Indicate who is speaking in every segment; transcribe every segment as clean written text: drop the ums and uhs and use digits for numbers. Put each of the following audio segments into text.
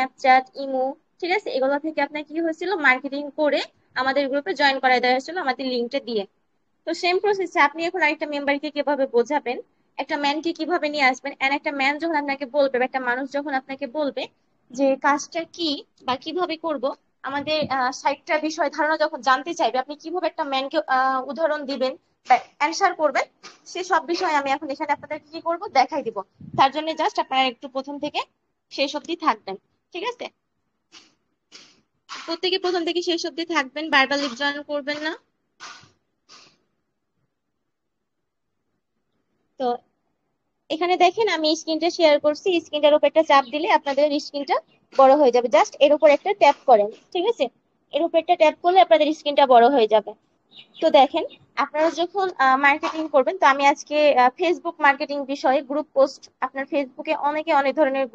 Speaker 1: Snapchat, imo, ঠিক আছে, এগুলো থেকে আপনার কি হয়েছিল, মার্কেটিং করে আমাদের গ্রুপে জয়েন করায় দেওয়া হয়েছিল আমাদের লিঙ্কটা দিয়ে। তো সেম প্রসেসে আপনি এখন আরেকটা মেম্বারকে কিভাবে বোঝাবেন, একটা ম্যানকে কিভাবে নিয়ে আসবেন, এন্ড একটা ম্যান যখন আপনাকে বলবে বা একটা মানুষ যখন আপনাকে বলবে যে কাজটা কি বা কিভাবে করব, আমাদের 60টা বিষয় ধারণা যখন জানতে চাইবে, আপনি কিভাবে একটা ম্যানকে উদাহরণ দিবেন বা অ্যান্সার করবেন, সে সব বিষয় আমি এখন এখানে আপনাদের কি করব দেখাই দিব। তার জন্য জাস্ট আপনারা একটু প্রথম থেকে শেষ অবধি থাকবেন, ঠিক আছে? প্রত্যেকে প্রথম থেকে শেষ অবধি থাকবেন, বারবার লিপ জয়েন করবেন না। তো এখানে দেখেন আমি স্ক্রিনটা শেয়ার করছি, স্ক্রিনটার উপর একটা চাপ দিলে আপনাদের স্ক্রিনটা বড় হয়ে যাবে, জাস্ট এর উপর একটা ট্যাপ করেন, ঠিক আছে? এর উপর একটা ট্যাপ করলে আপনাদের স্ক্রিনটা বড় হয়ে যাবে। তো দেখেন, আপনারা যখন মার্কেটিং করবেন, তো আমি আজকে ফেসবুক মার্কেটিং বিষয়ে গ্রুপ পোস্ট, আপনার ফেসবুকে অনেকে অনেক ধরনের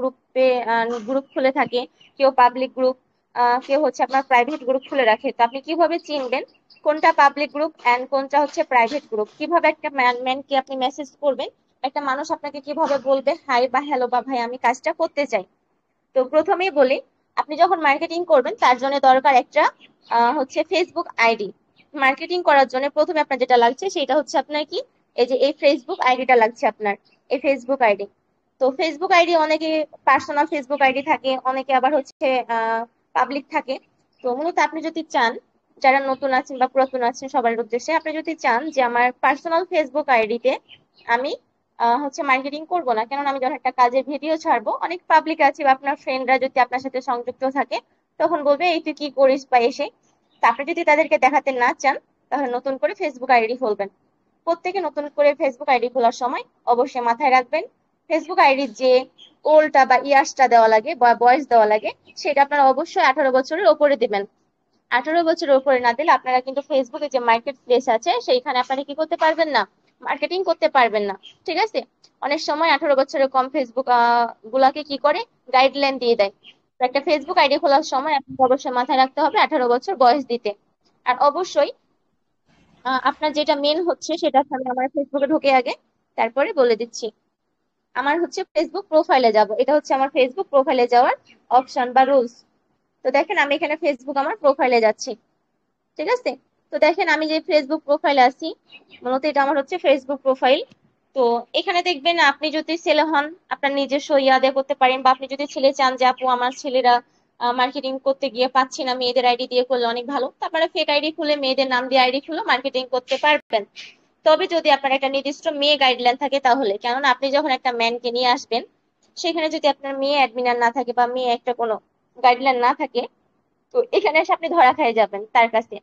Speaker 1: গ্রুপ খুলে থাকে, কেউ পাবলিক গ্রুপ, কেউ হচ্ছে আপনার প্রাইভেট গ্রুপ খুলে রাখে। তো আপনি কিভাবে চিনবেন কোনটা পাবলিক গ্রুপ এন্ড কোনটা হচ্ছে প্রাইভেট গ্রুপ, কিভাবে একটা ম্যানকে আপনি মেসেজ করবেন, একটা মানুষ আপনাকে কিভাবে বলবে হাই বা হ্যালো বা ভাই আমি কাজটা করতে চাই। তো প্রথমেই বলি, আপনি যখন মার্কেটিং করবেন তার জন্য দরকার একটা হচ্ছে ফেসবুক আইডি। মার্কেটিং করার জন্য প্রথমে আপনার যেটা লাগছে সেটা হচ্ছে আপনার কি, এই যে এই ফেসবুক আইডিটা লাগছে আপনার, এই ফেসবুক আইডি। তো ফেসবুক আইডি অনেকে পার্সোনাল ফেসবুক আইডি থাকে, অনেকে আবার হচ্ছে পাবলিক থাকে। তো মূলত আপনি যদি চান, যারা নতুন আছেন বা পুরাতন আছেন সবার উদ্দেশ্যে, আপনি যদি চান যে আমার পার্সোনাল ফেসবুক আইডিতে আমি হচ্ছে মার্কেটিং করব না, কেননা আমি যখন একটা কাজের ভিডিও ছাড়বো অনেক পাবলিক আছে বা আপনার ফ্রেন্ডরা যদি আপনার সাথে সংযুক্ত থাকে, তখন বলবে এই তুই কি করিস বা এসে। তা আপনি যদি তাদেরকে দেখাতে না চান, তাহলে নতুন করে ফেসবুক আইডি খুলবেন। প্রত্যেকে নতুন করে ফেসবুক আইডি খোলার সময় অবশ্যই মাথায় রাখবেন, ফেসবুক আইডির যে ওলটা বা ইয়ার্সটা দেওয়া লাগে বা বয়স দেওয়া লাগে, সেটা আপনারা অবশ্যই 18 বছরের ওপরে দিবেন। 18 বছরের উপরে না দিলে আপনারা কিন্তু ফেসবুকে যে মার্কেট প্লেস আছে সেইখানে আপনারা কি করতে পারবেন না, মার্কেটিং করতে পারবেন না, ঠিক আছে? অনেক সময় 18 বছরের কম ফেসবুক গুলাকে কি করে, গাইডলাইন দিয়ে দেয়। তো একটা ফেসবুক আইডি খোলার সময় আপনাকে অবশ্যই মাথায় রাখতে হবে 18 বছর বয়স দিতে। আর অবশ্যই আপনার যেটা মেন হচ্ছে সেটা আমি আমার ফেসবুকে ঢুকে আগে তারপরে বলে দিচ্ছি। আমার হচ্ছে ফেসবুক প্রোফাইলে যাব, এটা হচ্ছে আমার ফেসবুক প্রোফাইলে যাওয়ার অপশন বা রুলস। তো দেখেন আমি এখানে ফেসবুক আমার প্রোফাইলে যাচ্ছি, ঠিক আছে? তো দেখেন আমি যে ফেসবুক প্রোফাইলে আছি, মূলত এটা আমার হচ্ছে ফেসবুক প্রোফাইল। তো এখানে দেখবেন আপনি যদি ছেলে হন আপনার নিজস্ব ইয়াদে করতে পারেন, বা আপনি যদি ছেলে চান যে আপু আমার ছেলেরা মার্কেটিং করতে গিয়ে পাচ্ছি না, মেয়েদের আইডি দিয়ে করলে অনেক ভালো, তো আপনারা ফেক আইডি খুলে মেয়েদের নাম দিয়ে আইডি খুলে মার্কেটিং করতে পারবেন। তবে যদি আপনার একটা নির্দিষ্ট মেয়ে গাইডলাইন থাকে তাহলে, কেননা আপনি যখন একটা ম্যানকে নিয়ে আসবেন, সেখানে যদি আপনার মেয়ে অ্যাডমিনার না থাকে বা মেয়ে একটা কোনো গাইডলাইন না থাকে, তো এখানে এসে আপনি ধরা খেয়ে যাবেন তার কাছে,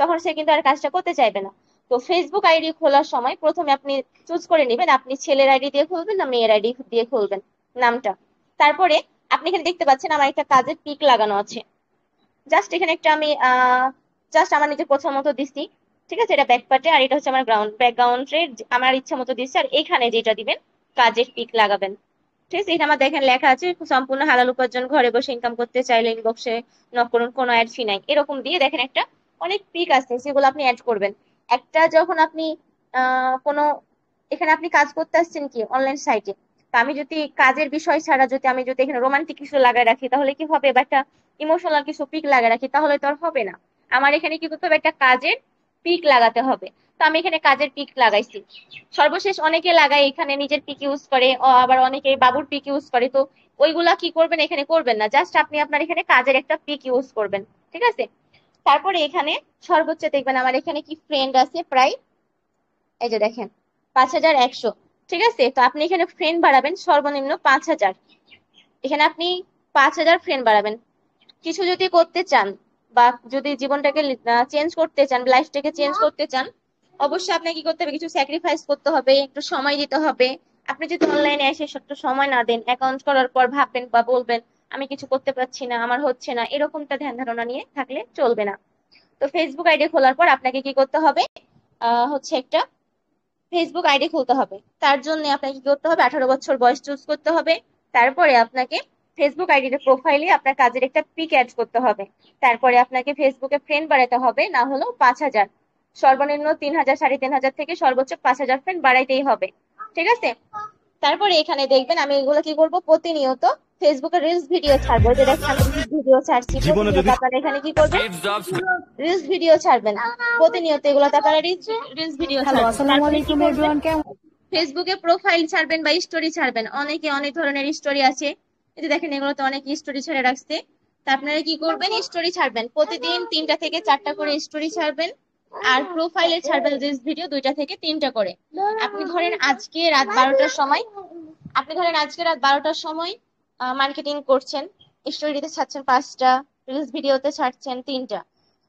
Speaker 1: তখন সে কিন্তু আর কাজটা করতে চাইবে না। তো ফেসবুক আইডি খোলার সময় প্রথমে আপনি চুজ করে নেবেন আপনি ছেলের আইডি দিয়ে খুলবেন না মেয়ের আইডি দিয়ে খুলবেন নামটা। তারপরে আপনি এখানে দেখতে পাচ্ছেন আমার একটা কাজের পিক লাগানো আছে, জাস্ট এখানে একটা আমি জাস্ট আমার নিজের পছন্দ মতো দিচ্ছি, ঠিক আছে? এটা ব্যাকপার্টে আর এটা হচ্ছে আমার ব্যাকগ্রাউন্ডে আমার ইচ্ছা মতো দিচ্ছি। আর এখানে যেটা দিবেন কাজের পিক লাগাবেন, ঠিক আছে? এটা আমার দেখেন লেখা আছে সম্পূর্ণ হালাল উপার্জন, ঘরে বসে ইনকাম করতে চাইলে ইনবক্সে নক করুন, কোনো অ্যাড ফি নাই, এরকম দিয়ে দেখেন একটা অনেক পিক আছে, সেগুলো আপনি অ্যাড করবেন। একটা যখন আপনি কোনো এখানে আপনি কাজ করতে আসছেন কি অনলাইন সাইটে, তো আমি যদি কাজের বিষয় ছাড়া যদি আমি যদি এখানে রোমান্টিক কিছু লাগাই রাখি তাহলে কি হবে, বা একটা ইমোশনাল কিছু পিক লাগাই রাখি তাহলে তো আর হবে না। আমার এখানে কি করতে হবে, একটা কাজের পিক লাগাতে হবে। তো আমি এখানে কাজের পিক লাগাইছি। সর্বশেষ অনেকে লাগায় এখানে নিজের পিক ইউজ করে, আবার অনেকে বাবুর পিক ইউজ করে। তো ওইগুলা কি করবেন, এখানে করবেন না, জাস্ট আপনি আপনার এখানে কাজের একটা পিক ইউজ করবেন, ঠিক আছে? তারপরে এখানে সর্বোচ্চ দেখবেন আমার এখানে কি ফ্রেন্ড আছে প্রায়, এই যে দেখেন 5100, ঠিক আছে? তো আপনি এখানে ফ্রেন্ড বাড়াবেন সর্বনিম্ন 5000, এখানে আপনি 5000 ফ্রেন্ড বাড়াবেন। কিছু যদি করতে চান বা যদি জীবনটাকে চেঞ্জ করতে চান, লাইফটাকে চেঞ্জ করতে চান, অবশ্যই আপনাকে কি করতে হবে, কিছু স্যাক্রিফাইস করতে হবে, একটু সময় দিতে হবে। আপনি যদি অনলাইনে এসে একটু সময় না দেন, অ্যাকাউন্ট করার পর ভাববেন বা বলবেন আমি কিছু করতে পারছি না, আমার হচ্ছে না, এরকমটা ধ্যান ধারণা নিয়ে থাকলে চলবে না। তো ফেসবুক আইডি খোলার পর আপনাকে কি করতে হবে, হচ্ছে একটা ফেসবুক আইডি খুলতে হবে। তার জন্য আপনাকে কি করতে হবে, 18 বছর বয়স চুজ করতে হবে। তারপরে আপনাকে ফেসবুক আইডির প্রোফাইলে আপনার কাজের একটা পিক অ্যাড করতে হবে। তারপরে আপনাকে ফেসবুকে ফ্রেন্ড বাড়াতে হবে না হলেও 5000, সর্বনিম্ন 3000 3500 থেকে সর্বোচ্চ 5000 ফ্রেন্ড বাড়াইতেই হবে, ঠিক আছে? তারপরে এখানে দেখবেন আমি এগুলো কি করব, প্রতিনিয়ত ফেসবুকে রিলস ভিডিও ছাড়বো। যে দেখেন আমি রিলস ভিডিও ছাড়ছি
Speaker 2: জীবনে
Speaker 1: প্রতিনিয়ত,
Speaker 2: যদি
Speaker 1: আপনারা এখানে কি করবেন, রিলস ভিডিও ছাড়বেন প্রতিনিয়ত, এগুলোতে আপনারা রিলস ভিডিও
Speaker 3: হ্যালো,
Speaker 1: ছাড়বেন।
Speaker 3: আসসালামু
Speaker 1: তারপরে কি
Speaker 3: আলাইকুম
Speaker 1: করবেন,
Speaker 3: এভরিওয়ান, কেমন?
Speaker 1: ফেসবুকে প্রোফাইল ছাড়বেন বা স্টোরি ছাড়বেন। অনেকে অনেক ধরনের স্টোরি আছে, এই যে দেখেন এগুলোতে অনেক স্টোরি ছেড়ে রাখছে। তা আপনারা কি করবেন, স্টোরি ছাড়বেন প্রতিদিন 3টা থেকে 4টা করে স্টোরি ছাড়বেন। আর প্রোফাইলে ছাড়বেন রিলস ভিডিও 2টা থেকে 3টা করে। আপনি ধরেন আজকে রাত 12টার সময়, মার্কেটিং করছেন, স্টোরিতে ছাড়ছেন 5টা, রিলস ভিডিওতে ছাড়ছেন 3টা।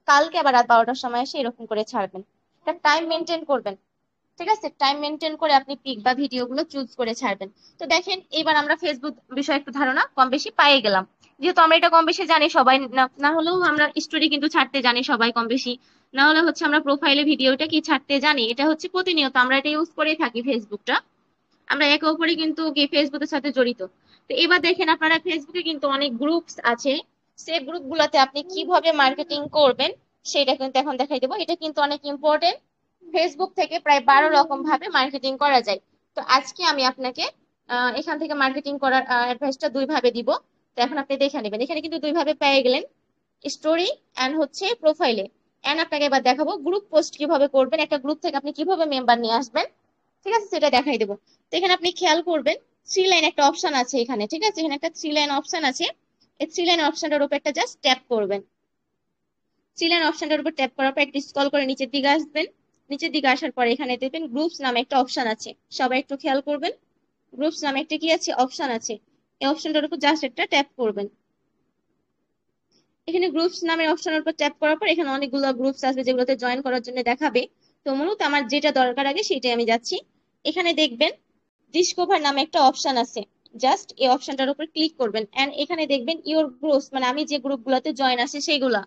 Speaker 1: কালকে আবার রাত 12টার সময় এসে এরকম করে ছাড়বেন। একটা টাইম মেনটেন করবেন, ঠিক আছে? টাইম মেনটেন করে আপনি পিক বা ভিডিও গুলো চুজ করে ছাড়বেন। তো দেখেন এবার আমরা ফেসবুক বিষয়ে একটু ধারণা কম বেশি পাই গেলাম। যেহেতু আমরা এটা কম বেশি জানি সবাই, না না হলেও আমরা স্টোরি কিন্তু ছাড়তে জানি সবাই কম বেশি, না হলে হচ্ছে আমরা প্রোফাইলে ভিডিওটা কি ছাড়তে জানি। এটা হচ্ছে প্রতিনিয়ত আমরা এটা ইউজ করেই থাকি ফেসবুকটা, আমরা একে অপরে কিন্তু কি ফেসবুকের সাথে জড়িত। তো এবার দেখেন আপনারা ফেসবুকে কিন্তু অনেক গ্রুপস আছে, সেই গ্রুপ গুলাতে আপনি কিভাবে মার্কেটিং করবেন সেটা কিন্তু এখন দেখাই দেবো। এটা কিন্তু অনেক ইম্পর্টেন্ট, ফেসবুক থেকে প্রায় 12 রকম ভাবে মার্কেটিং করা যায়। তো আজকে আমি আপনাকে এখান থেকে মার্কেটিং করার অ্যাডভাইসটা 2 ভাবে দিব। তো এখন আপনি দেখে নেবেন, এখানে কিন্তু 2 ভাবে পেয়ে গেলেন, স্টোরি এন্ড হচ্ছে প্রোফাইলে। এন্ড আপনাকে এবার দেখাবো গ্রুপ পোস্ট কিভাবে করবেন, একটা গ্রুপ থেকে আপনি কিভাবে মেম্বার নিয়ে আসবেন, ঠিক আছে? সেটা দেখাই দেবো। তো এখানে আপনি খেয়াল করবেন 3 লাইন একটা অপশন আছে এখানে, ঠিক আছে? এখানে একটা 3 লাইন অপশন আছে, এই 3 লাইন অপশনটার উপর একটা জাস্ট ট্যাপ করবেন। 3 লাইন অপশনটার উপর ট্যাপ করার পর একটু স্ক্রল করে নিচের দিকে আসবেন। নিচের দিকে আসার পর এখানে দেখবেন গ্রুপস নামে একটা অপশন আছে, সবাই একটু খেয়াল করবেন। গ্রুপস নামে একটা কি আছে, অপশন আছে, এই অপশনটার উপর জাস্ট একটা ট্যাপ করবেন। এখানে গ্রুপস নামের অপশনের উপর ট্যাপ করার পর এখানে অনেকগুলো গ্রুপস আসবে যেগুলোতে জয়েন করার জন্য দেখাবে। তো মূলত আমার যেটা দরকার আগে সেটাই আমি যাচ্ছি। এখানে দেখবেন ডিসকভার নামে একটা অপশন আছে, জাস্ট এই অপশনটার উপর ক্লিক করবেন এন্ড এখানে দেখবেন ইওর গ্রুপস, মানে আমি যে গ্রুপগুলোতে জয়েন আছে সেইগুলা,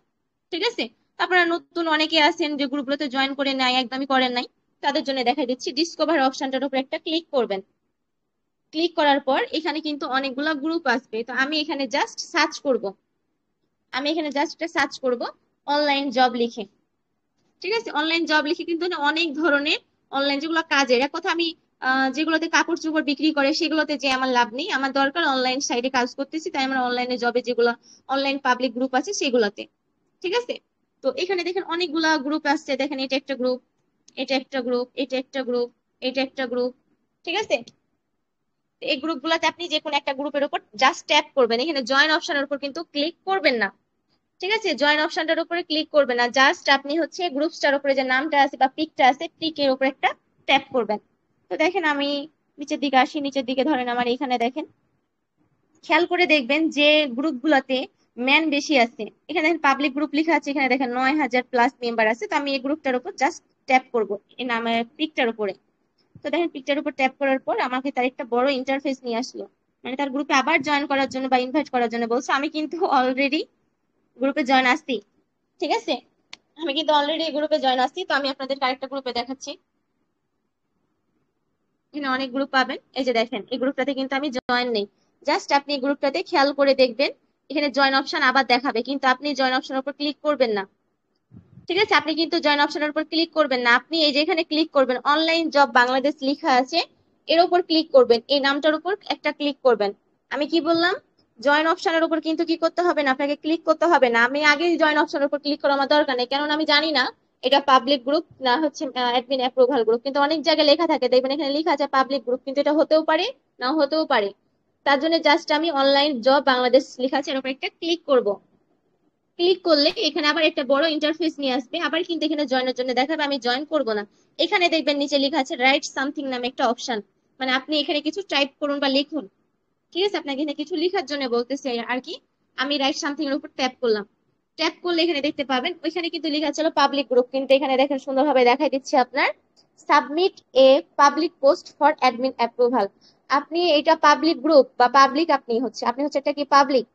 Speaker 1: ঠিক আছে? আপনারা নতুন অনেকে আছেন যে গ্রুপগুলোতে জয়েন করে নাই, একদমই করেন নাই, তাদের জন্য দেখা দিচ্ছি ডিসকভার অপশনটার উপর একটা ক্লিক করবেন। ক্লিক করার পর এখানে কিন্তু অনেকগুলা গ্রুপ আসবে, তো আমি এখানে জাস্ট সার্চ করব, আমি এখানে জাস্ট একটা সার্চ করব অনলাইন জব লিখে, ঠিক আছে? অনলাইন জব লিখে কিন্তু না অনেক ধরনের অনলাইন যেগুলো কাজের, এক কথা আমি যেগুলোতে কাপড় চোপড় বিক্রি করে সেগুলোতে যে আমার লাভ নেই, আমার দরকার অনলাইন সাইটে কাজ করতেছি, তাই আমার অনলাইনে জবে যেগুলো অনলাইন পাবলিক গ্রুপ আছে সেগুলোতে, ঠিক আছে? তো এখানে দেখেন অনেকগুলা গ্রুপ আসছে, দেখেন এটা একটা গ্রুপ, এটা একটা গ্রুপ, এটা একটা গ্রুপ, এটা একটা গ্রুপ, ঠিক আছে? তো এই গ্রুপগুলোতে আপনি যে কোনো একটা গ্রুপের উপর জাস্ট ট্যাপ করবেন, এখানে জয়েন অপশনের উপর কিন্তু ক্লিক করবেন না, ঠিক আছে? জয়েন অপশনটার উপরে ক্লিক করবেন না, জাস্ট আপনি হচ্ছে গ্রুপসটার উপরে যে নামটা আছে বা পিকটা আছে পিকের উপরে একটা ট্যাপ করবেন। তো দেখেন আমি নিচের দিকে আসি, নিচের দিকে ধরেন আমার এখানে দেখেন, খেয়াল করে দেখবেন যে গ্রুপগুলোতে ম্যান বেশি আছে, এখানে দেখেন পাবলিক গ্রুপ লেখা আছে, এখানে দেখেন 9,000+ মেম্বার আছে। তো আমি এই গ্রুপটার উপর জাস্ট ট্যাপ করব, এই নামের পিকটার উপরে। তো দেখেন পিকটার উপর ট্যাপ করার পর আমাকে তার একটা বড় ইন্টারফেস নিয়ে আসলো, মানে তার গ্রুপে আবার জয়েন করার জন্য বা ইনভাইট করার জন্য বলছে। আমি কিন্তু অলরেডি গ্রুপে জয়েন আসছি, ঠিক আছে? আমি কিন্তু অলরেডি এই গ্রুপে জয়েন আসছি। তো আমি আপনাদের আরেকটা গ্রুপে দেখাচ্ছি, এখানে অনেক গ্রুপ পাবেন, এই যে দেখেন এই গ্রুপটাতে কিন্তু আমি জয়েন নেই। জাস্ট আপনি এই গ্রুপটাতে খেয়াল করে দেখবেন এখানে জয়েন অপশন আবার দেখাবে, কিন্তু আপনি জয়েন অপশনের উপর ক্লিক করবেন না, ঠিক আছে? আপনি কিন্তু জয়েন অপশনের উপর ক্লিক করবেন না, আপনি এই যে এখানে ক্লিক করবেন অনলাইন জব বাংলাদেশ লেখা আছে এর উপর ক্লিক করবেন, এই নামটার উপর একটা ক্লিক করবেন। আমি কি বললাম, জয়েন অপশনের উপর কিন্তু কি করতে হবে না, আপনাকে ক্লিক করতে হবে না। আমি আগে জয়েন অপশনের উপর ক্লিক করা আমার দরকার নেই, কারণ আমি জানি না এটা পাবলিক গ্রুপ না হচ্ছে অ্যাডমিন অ্যাপ্রুভাল গ্রুপ। কিন্তু অনেক জায়গায় লেখা থাকে, দেখবেন এখানে লেখা আছে পাবলিক গ্রুপ, কিন্তু এটা হতেও পারে নাও হতেও পারে। তার জন্য জাস্ট আমি অনলাইন জব বাংলাদেশ লেখা আছে এর উপর একটা ক্লিক করব। ক্লিক করলে এখানে আবার একটা বড় ইন্টারফেস নিয়ে আসবে, আবার কিন্তু এখানে জয়েনের জন্য দেখাবে, আমি জয়েন করব না। এখানে দেখবেন নিচে লেখা আছে রাইট সামথিং নামে একটা অপশন, মানে আপনি এখানে কিছু টাইপ করুন বা লিখুন, ঠিক আছে? আপনাকে এখানে কিছু লেখার জন্য বলতেছে আর কি। আমি রাইট সামথিং এর উপর ট্যাপ করলাম, ট্যাপ করলে এখানে দেখতে পাবেন ওইখানে কিন্তু লেখা ছিল পাবলিক গ্রুপ, কিন্তু এখানে দেখেন সুন্দরভাবে দেখাই দিচ্ছে আপনার submit a public post for admin approval. আপনি এটা পাবলিক গ্রুপ বা পাবলিক, আপনি হচ্ছে এটা কি পাবলিক,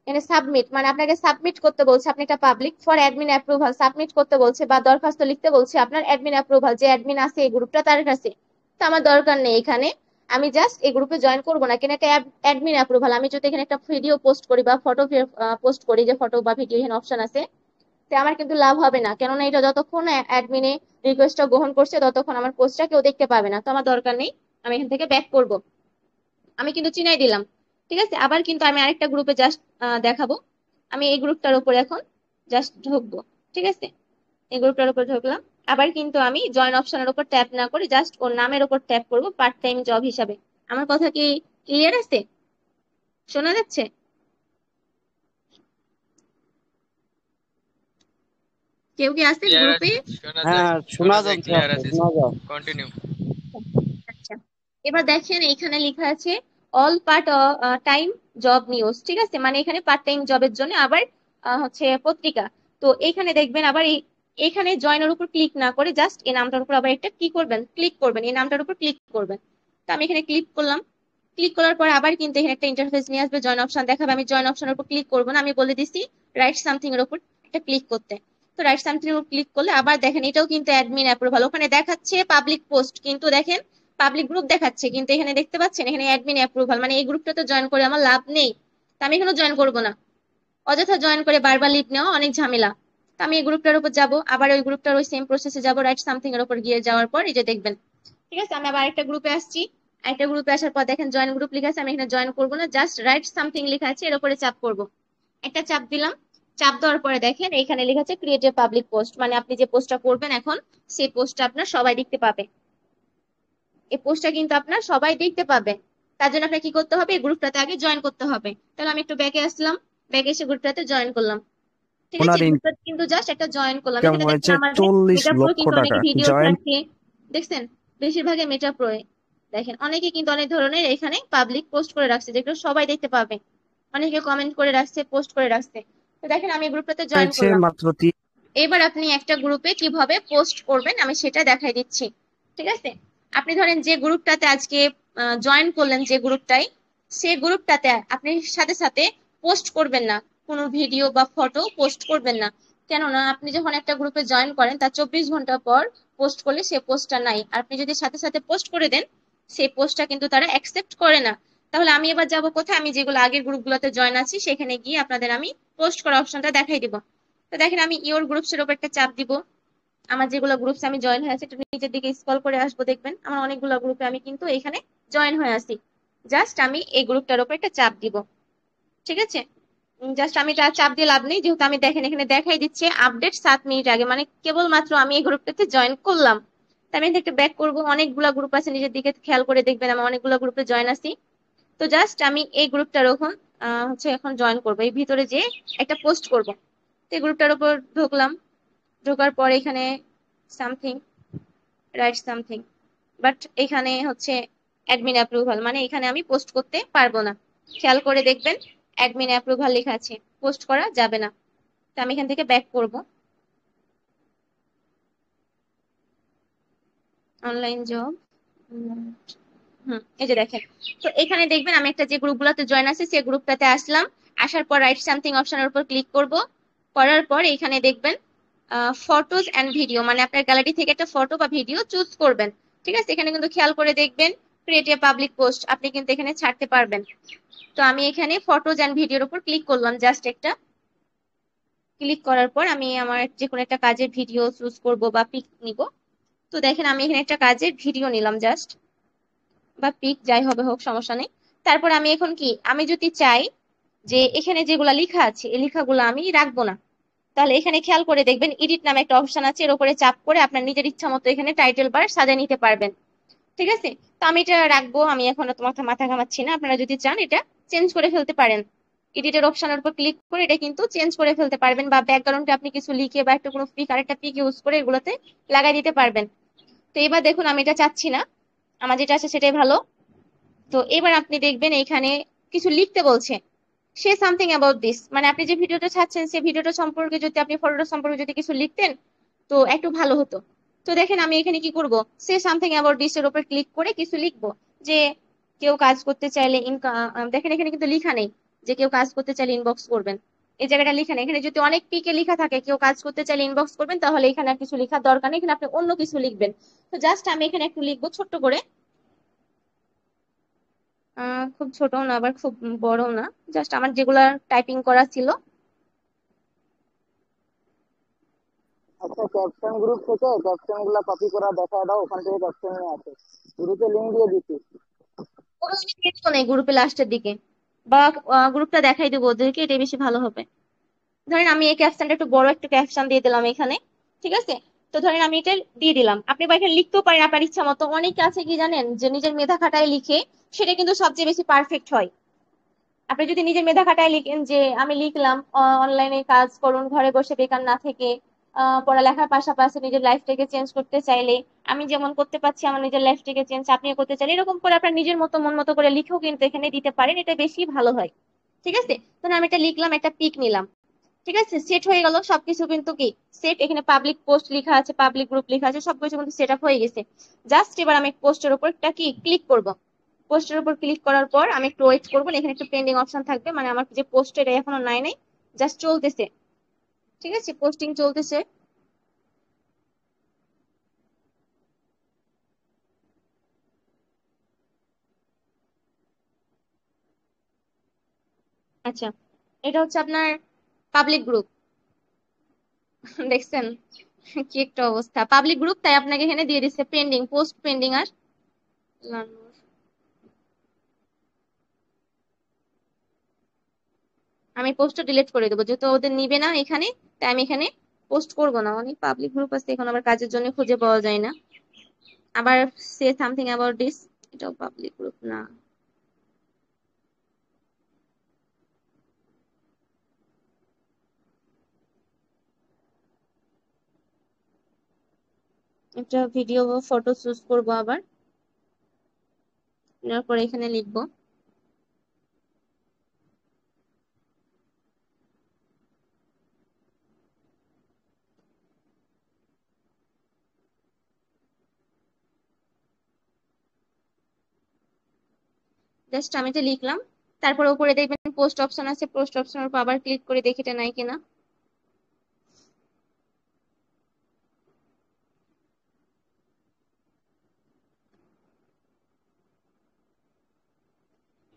Speaker 1: এখানে সাবমিট মানে আপনাকে সাবমিট করতে বলছে, আপনি এটা public for admin approval submit করতে বলছে বা দরখাস্ত লিখতে বলছে আপনার অ্যাডমিন অ্যাপ্রুভাল, যে অ্যাডমিন আছে এই গ্রুপটা তার কাছে। তো আমার দরকার নেই এখানে, আমি জাস্ট এই গ্রুপে জয়েন করবো না, কেন এটা অ্যাডমিন অ্যাপ্রুভাল। আমি যদি এখানে একটা ভিডিও পোস্ট করি বা ফটো পোস্ট করি, যে ফটো বা ভিডিও এখানে অপশন আছে, তো আমার কিন্তু লাভ হবে না, কেননা এটা যতক্ষণ অ্যাডমিনে রিকোয়েস্টটা গ্রহণ করছে ততক্ষণ আমার পোস্টটা কেউ দেখতে পাবে না। তো আমার দরকার নেই, আমি এখান থেকে ব্যাক করব। আমি কিন্তু চিনাই দিলাম। ঠিক আছে, আবার কিন্তু আমি আরেকটা গ্রুপে জাস্ট দেখাবো। আমি এই গ্রুপটার উপর এখন জাস্ট ঢুকবো। ঠিক আছে, এই গ্রুপটার উপর ঢুকলাম। আবার কিন্তু আমি জয়েন অপশনের উপর ট্যাপ না করে জাস্ট ওর নামের উপর ট্যাপ করব, পার্ট টাইম জব হিসাবে। আমার কথা কি ক্লিয়ার আছে? শোনা যাচ্ছে? কেউ কি আছেন
Speaker 2: ক্লিয়ার
Speaker 1: গ্রুপে?
Speaker 2: আছে, শোনা যায়,
Speaker 3: হ্যাঁ, শোনা
Speaker 2: শোনা যায়,
Speaker 3: যাচ্ছে
Speaker 2: ক্লিয়ার
Speaker 3: আপু,
Speaker 2: আছে।
Speaker 3: শোনা যায়।
Speaker 2: কন্টিনিউ।
Speaker 1: আচ্ছা, এবার দেখেন এখানে লেখা আছে all part time job news. ঠিক আছে, মানে এখানে পার্ট টাইম জবের জন্য আবার হচ্ছে পত্রিকা। তো এখানে দেখবেন আবার এখানে জয়েনের উপর ক্লিক না করে জাস্ট এই নামটার উপর আবার একটা কি করবেন, ক্লিক করবেন, এই নামটার উপর ক্লিক করবেন। তো আমি এখানে ক্লিক করলাম। ক্লিক করার পর আবার কিন্তু এখানে একটা ইন্টারফেস নিয়ে আসবে, জয়েন অপশন দেখাবে। আমি জয়েন অপশনের উপর ক্লিক করবো না, আমি বলে দিছি রাইট সামথিং এর উপর একটা ক্লিক করতে। তো রাইট সামথিং এর উপর ক্লিক করলে আবার দেখেন এটাও কিন্তু অ্যাডমিন অ্যাপ্রুভাল, ওখানে দেখাচ্ছে পাবলিক পোস্ট, কিন্তু দেখেন পাবলিক গ্রুপ দেখাচ্ছে, কিন্তু এখানে দেখতে পাচ্ছেন এখানে অ্যাডমিন অ্যাপ্রুভাল, মানে এই গ্রুপটাতে জয়েন করে আমার লাভ নেই। তো আমি এখানে জয়েন করবো না, অযথা জয়েন করে বারবার লিভ নেওয়া অনেক ঝামেলা। তো আমি এই গ্রুপটার উপর যাব, আবার ওই গ্রুপটার ওই সেম প্রসেসে যাব, রাইট সামথিং এর উপর গিয়ে যাওয়ার পর এই যে দেখবেন। ঠিক আছে, আমি আবার একটা গ্রুপে আসছি। একটা গ্রুপে আসার পর দেখেন জয়েন গ্রুপ লেখা আছে, আমি এখানে জয়েন করবো না, জাস্ট রাইট সামথিং লেখা আছে এর উপরে চাপ করব। একটা চাপ দিলাম। চাপ দেওয়ার পরে দেখেন এখানে লেখা আছে ক্রিয়েট এ পাবলিক পোস্ট, মানে আপনি যে পোস্টটা করবেন এখন সেই পোস্টটা আপনার সবাই দেখতে পাবে। এই পোস্টটা কিন্তু আপনার সবাই দেখতে পাবে। তার জন্য আপনাকে কি করতে হবে, এই গ্রুপটাতে আগে জয়েন করতে হবে। তাহলে আমি একটু ব্যাকে আসলাম, ব্যাকে এসে গ্রুপটাতে জয়েন করলাম। ঠিক আছে,
Speaker 3: ওনার
Speaker 1: গ্রুপটাতে কিন্তু জাস্ট একটা জয়েন করলাম।
Speaker 3: ইনকাম
Speaker 1: এখানে দেখেন
Speaker 3: হয়েছে
Speaker 1: আমাদের
Speaker 3: 40
Speaker 1: মেটা প্রো
Speaker 3: লক্ষ
Speaker 1: কিন্তু অনেক
Speaker 3: টাকা।
Speaker 1: ভিডিও
Speaker 3: জয়েন
Speaker 1: থাকে, দেখছেন? বেশিরভাগই মেটা প্রো। দেখেন অনেকে কিন্তু অনেক ধরনের এখানে পাবলিক পোস্ট করে রাখছে যেগুলো সবাই দেখতে পাবে। অনেকে কমেন্ট করে রাখছে, পোস্ট করে রাখছে। তো দেখেন আমি গ্রুপটাতে জয়েন
Speaker 3: হয়েছে
Speaker 1: করলাম।
Speaker 3: মাত্র
Speaker 1: এবার আপনি একটা গ্রুপে কিভাবে পোস্ট করবেন আমি সেটা দেখাই দিচ্ছি। ঠিক আছে, আপনি ধরেন যে গ্রুপটাতে আজকে জয়েন করলেন, যে গ্রুপটাই, সেই গ্রুপটাতে আপনি সাথে সাথে পোস্ট করবেন না, কোনো ভিডিও বা ফটো পোস্ট করবেন না। কেননা আপনি যখন একটা গ্রুপে জয়েন করেন তার 24 ঘন্টা পর পোস্ট করলে সে পোস্টটা নাই, আর আপনি যদি সাথে সাথে পোস্ট করে দেন সেই পোস্টটা কিন্তু তারা অ্যাকসেপ্ট করে না। তাহলে আমি এবার যাব কোথায়, আমি যেগুলো আগের গ্রুপগুলোতে জয়েন আছি সেখানে গিয়ে আপনাদের আমি পোস্ট করা অপশনটা দেখাই দিব। তো দেখেন আমি ইওর গ্রুপস এর উপর একটা চাপ দিব। আমার যেগুলো গ্রুপস আমি জয়েন হয়ে আছি একটু নিচের দিকে স্ক্রল করে আসবো, দেখবেন আমার অনেকগুলো গ্রুপে আমি কিন্তু এখানে জয়েন হয়ে আছি। জাস্ট আমি এই গ্রুপটার উপর একটা চাপ দিব। ঠিক আছে, জাস্ট আমি এটা চাপ দিয়ে লাভ নেই, যেহেতু আমি দেখেন এখানে দেখাই দিচ্ছে আপডেট 7 মিনিট আগে, মানে কেবলমাত্র আমি এই গ্রুপটাতে জয়েন করলাম। তো আমি একটা ব্যাক করবো, অনেকগুলা গ্রুপ আছে নিচের দিকে খেয়াল করে দেখবেন আমি অনেকগুলো গ্রুপে জয়েন আছি। তো জাস্ট আমি এই গ্রুপটার এখন হচ্ছে এখন জয়েন করবো, এই ভিতরে যে একটা পোস্ট করব। তো এই গ্রুপটার উপর ঢুকলাম। ঢোকার পর এখানে সামথিং, রাইট সামথিং, বাট এখানে হচ্ছে অ্যাডমিন অ্যাপ্রুভাল, মানে এখানে আমি পোস্ট করতে পারবো না। খেয়াল করে দেখবেন অ্যাডমিন অ্যাপ্রুভাল লেখা আছে, পোস্ট করা যাবে না। তো আমি এখান থেকে ব্যাক করব। অনলাইন জব, এই যে দেখেন। তো এখানে দেখবেন আমি একটা যে গ্রুপগুলোতে জয়েন আছি সেই গ্রুপটাতে আসলাম। আসার পর রাইট সামথিং অপশনের উপর ক্লিক করব। করার পর এখানে দেখবেন ফটোজ এন্ড ভিডিও, মানে আপনার গ্যালারি থেকে একটা ফটো বা ভিডিও চুজ করবেন। ঠিক আছে, এখানে কিন্তু খেয়াল করে দেখবেন ক্রিয়েট এ পাবলিক পোস্ট, আপনি কিন্তু এখানে ছাড়তে পারবেন। তো আমি এখানে ফটোজ এন্ড ভিডিওর উপর ক্লিক করলাম, জাস্ট একটা ক্লিক করার পর আমি আমার যে কোনো একটা কাজের ভিডিও চুজ করব বা পিক নিব। তো দেখেন আমি এখানে একটা কাজের ভিডিও নিলাম জাস্ট, বা পিক যাই হবে হোক সমস্যা নেই। তারপর আমি এখন কি, আমি যদি চাই যে এখানে যেগুলা লেখা আছে এই লেখাগুলো আমি রাখবো না, তাহলে এখানে খেয়াল করে দেখবেন এডিট নামে একটা অপশন আছে, এর উপরে চাপ করে আপনার নিজের ইচ্ছা মতো এখানে টাইটেল বার সাজিয়ে নিতে পারবেন। ঠিক আছে, তো আমি এটা রাখবো, আমি এখন তোমার মাথা ঘামাচ্ছি না। আপনারা যদি চান এটা চেঞ্জ করে ফেলতে পারেন, এডিটের অপশনের উপর ক্লিক করে এটা কিন্তু চেঞ্জ করে ফেলতে পারবেন, বা ব্যাকগ্রাউন্ডে আপনি কিছু লিখে বা একটা কোনো পিক আরেকটা পিক ইউজ করে এগুলোতে লাগাই দিতে পারবেন। তো এবার দেখুন আমি এটা চাচ্ছি না, আমার যেটা আছে সেটাই ভালো। তো এবার আপনি দেখবেন এখানে কিছু লিখতে বলছে, সে সামথিং অ্যাবাউট দিস, মানে আপনি যে ভিডিওটা ছাড়ছেন সেই ভিডিওটা সম্পর্কে যদি আপনি ফটোটা সম্পর্কে যদি কিছু লিখতেন তো একটু ভালো হতো। তো দেখেন আমি এখানে কি করব, সে সামথিং অ্যাবাউট দিস এর উপর ক্লিক করে কিছু লিখবো, যে কেউ কাজ করতে চাইলে দেখেন এখানে কিন্তু লেখা নেই যে কেউ কাজ করতে চাইলে ইনবক্স করবেন, এই জায়গাটা লেখা নেই। এখানে যদি অনেক পিকে লেখা থাকে কেউ কাজ করতে চাইলে ইনবক্স করবেন, তাহলে এখানে আর কিছু লেখার দরকার নেই, এখানে আপনি অন্য কিছু লিখবেন। তো জাস্ট আমি এখানে একটু লিখবো ছোট্ট করে, খুব ছোট না আবার খুব বড় না, জাস্ট আমার যেগুলা টাইপিং করা ছিল।
Speaker 3: আচ্ছা, ক্যাপশন গ্রুপ থেকে ক্যাপশন গুলা কপি করা দেখা দাও, ওখান থেকে ক্যাপশন নিয়ে আসে, গ্রুপে লিঙ্ক দিয়ে দিচ্ছি।
Speaker 1: ওগুলো আমি দিয়ে দিবো না এই গ্রুপে লাস্টের দিকে, বা গ্রুপটা দেখাই দেবো ওদেরকে, এটাই বেশি ভালো হবে। ধরেন আমি এই ক্যাপশনটা একটু বড় একটা ক্যাপশন দিয়ে দিলাম এখানে, ঠিক আছে? তো ধরেন আমি এটা দিয়ে দিলাম, আপনি বা এখানে লিখতেও পারেন আপনার ইচ্ছা মতো। অনেকে আছে কি জানেন, যে নিজের মেধা খাটায় লিখে, সেটা কিন্তু সবচেয়ে বেশি পারফেক্ট হয়। আপনি যদি নিজের মেধা খাটায় লিখেন যে আমি লিখলাম অনলাইনে কাজ করুন ঘরে বসে বেকার না থেকে, পড়ালেখার পাশাপাশি নিজের লাইফটাকে চেঞ্জ করতে চাইলে, আমি যেমন করতে পারছি আমার নিজের লাইফটাকে চেঞ্জ আপনিও করতে চাইলে, এরকম করে আপনার নিজের মতো মন মতো করে লিখেও কিন্তু এখানে দিতে পারেন, এটা বেশি ভালো হয়। ঠিক আছে? তাহলে আমি এটা লিখলাম, একটা পিক নিলাম, ঠিক আছে? সেট হয়ে গেল সবকিছু, কিন্তু কি সেট, এখানে পাবলিক পোস্ট লেখা আছে, পাবলিক গ্রুপ লেখা আছে, সবকিছু কিন্তু সেট আপ হয়ে গেছে। জাস্ট এবার আমি পোস্টের উপর একটা কি ক্লিক করব। পোস্টের উপর ক্লিক করার পর আমি একটু ওয়েট করবো, এখানে একটু পেন্ডিং অপশন থাকবে, মানে আমার যে পোস্ট এটা এখনো নাই নাই, জাস্ট চলতেছে। ঠিক আছে, পোস্টিং চলতেছে। আচ্ছা, এটা হচ্ছে আপনার পাবলিক গ্রুপ। দেখছেন কি একটা অবস্থা, পাবলিক গ্রুপ, তাই আপনাকে এখানে দিয়ে দিচ্ছে পেন্ডিং, পোস্ট পেন্ডিং। আর আমি পোস্টটা ডিলিট করে দেবো, যেহেতু ওদের নিবে না এখানে, তাই আমি এখানে পোস্ট করব না। অনেক পাবলিক গ্রুপ আছে এখন, আবার কাজের জন্য খুঁজে পাওয়া যায় না। আবার সে সামথিং অ্যাবাউট দিস, এটাও পাবলিক গ্রুপ না। একটা ভিডিও বা ফটো চুজ করবো আবার, নেওয়ার পরে এখানে লিখবো। জাস্ট আমি এটা লিখলাম, তারপর উপরে দেখবেন পোস্ট অপশন আছে, পোস্ট অপশনের উপর আবার ক্লিক করে দেখি এটা নাই কিনা।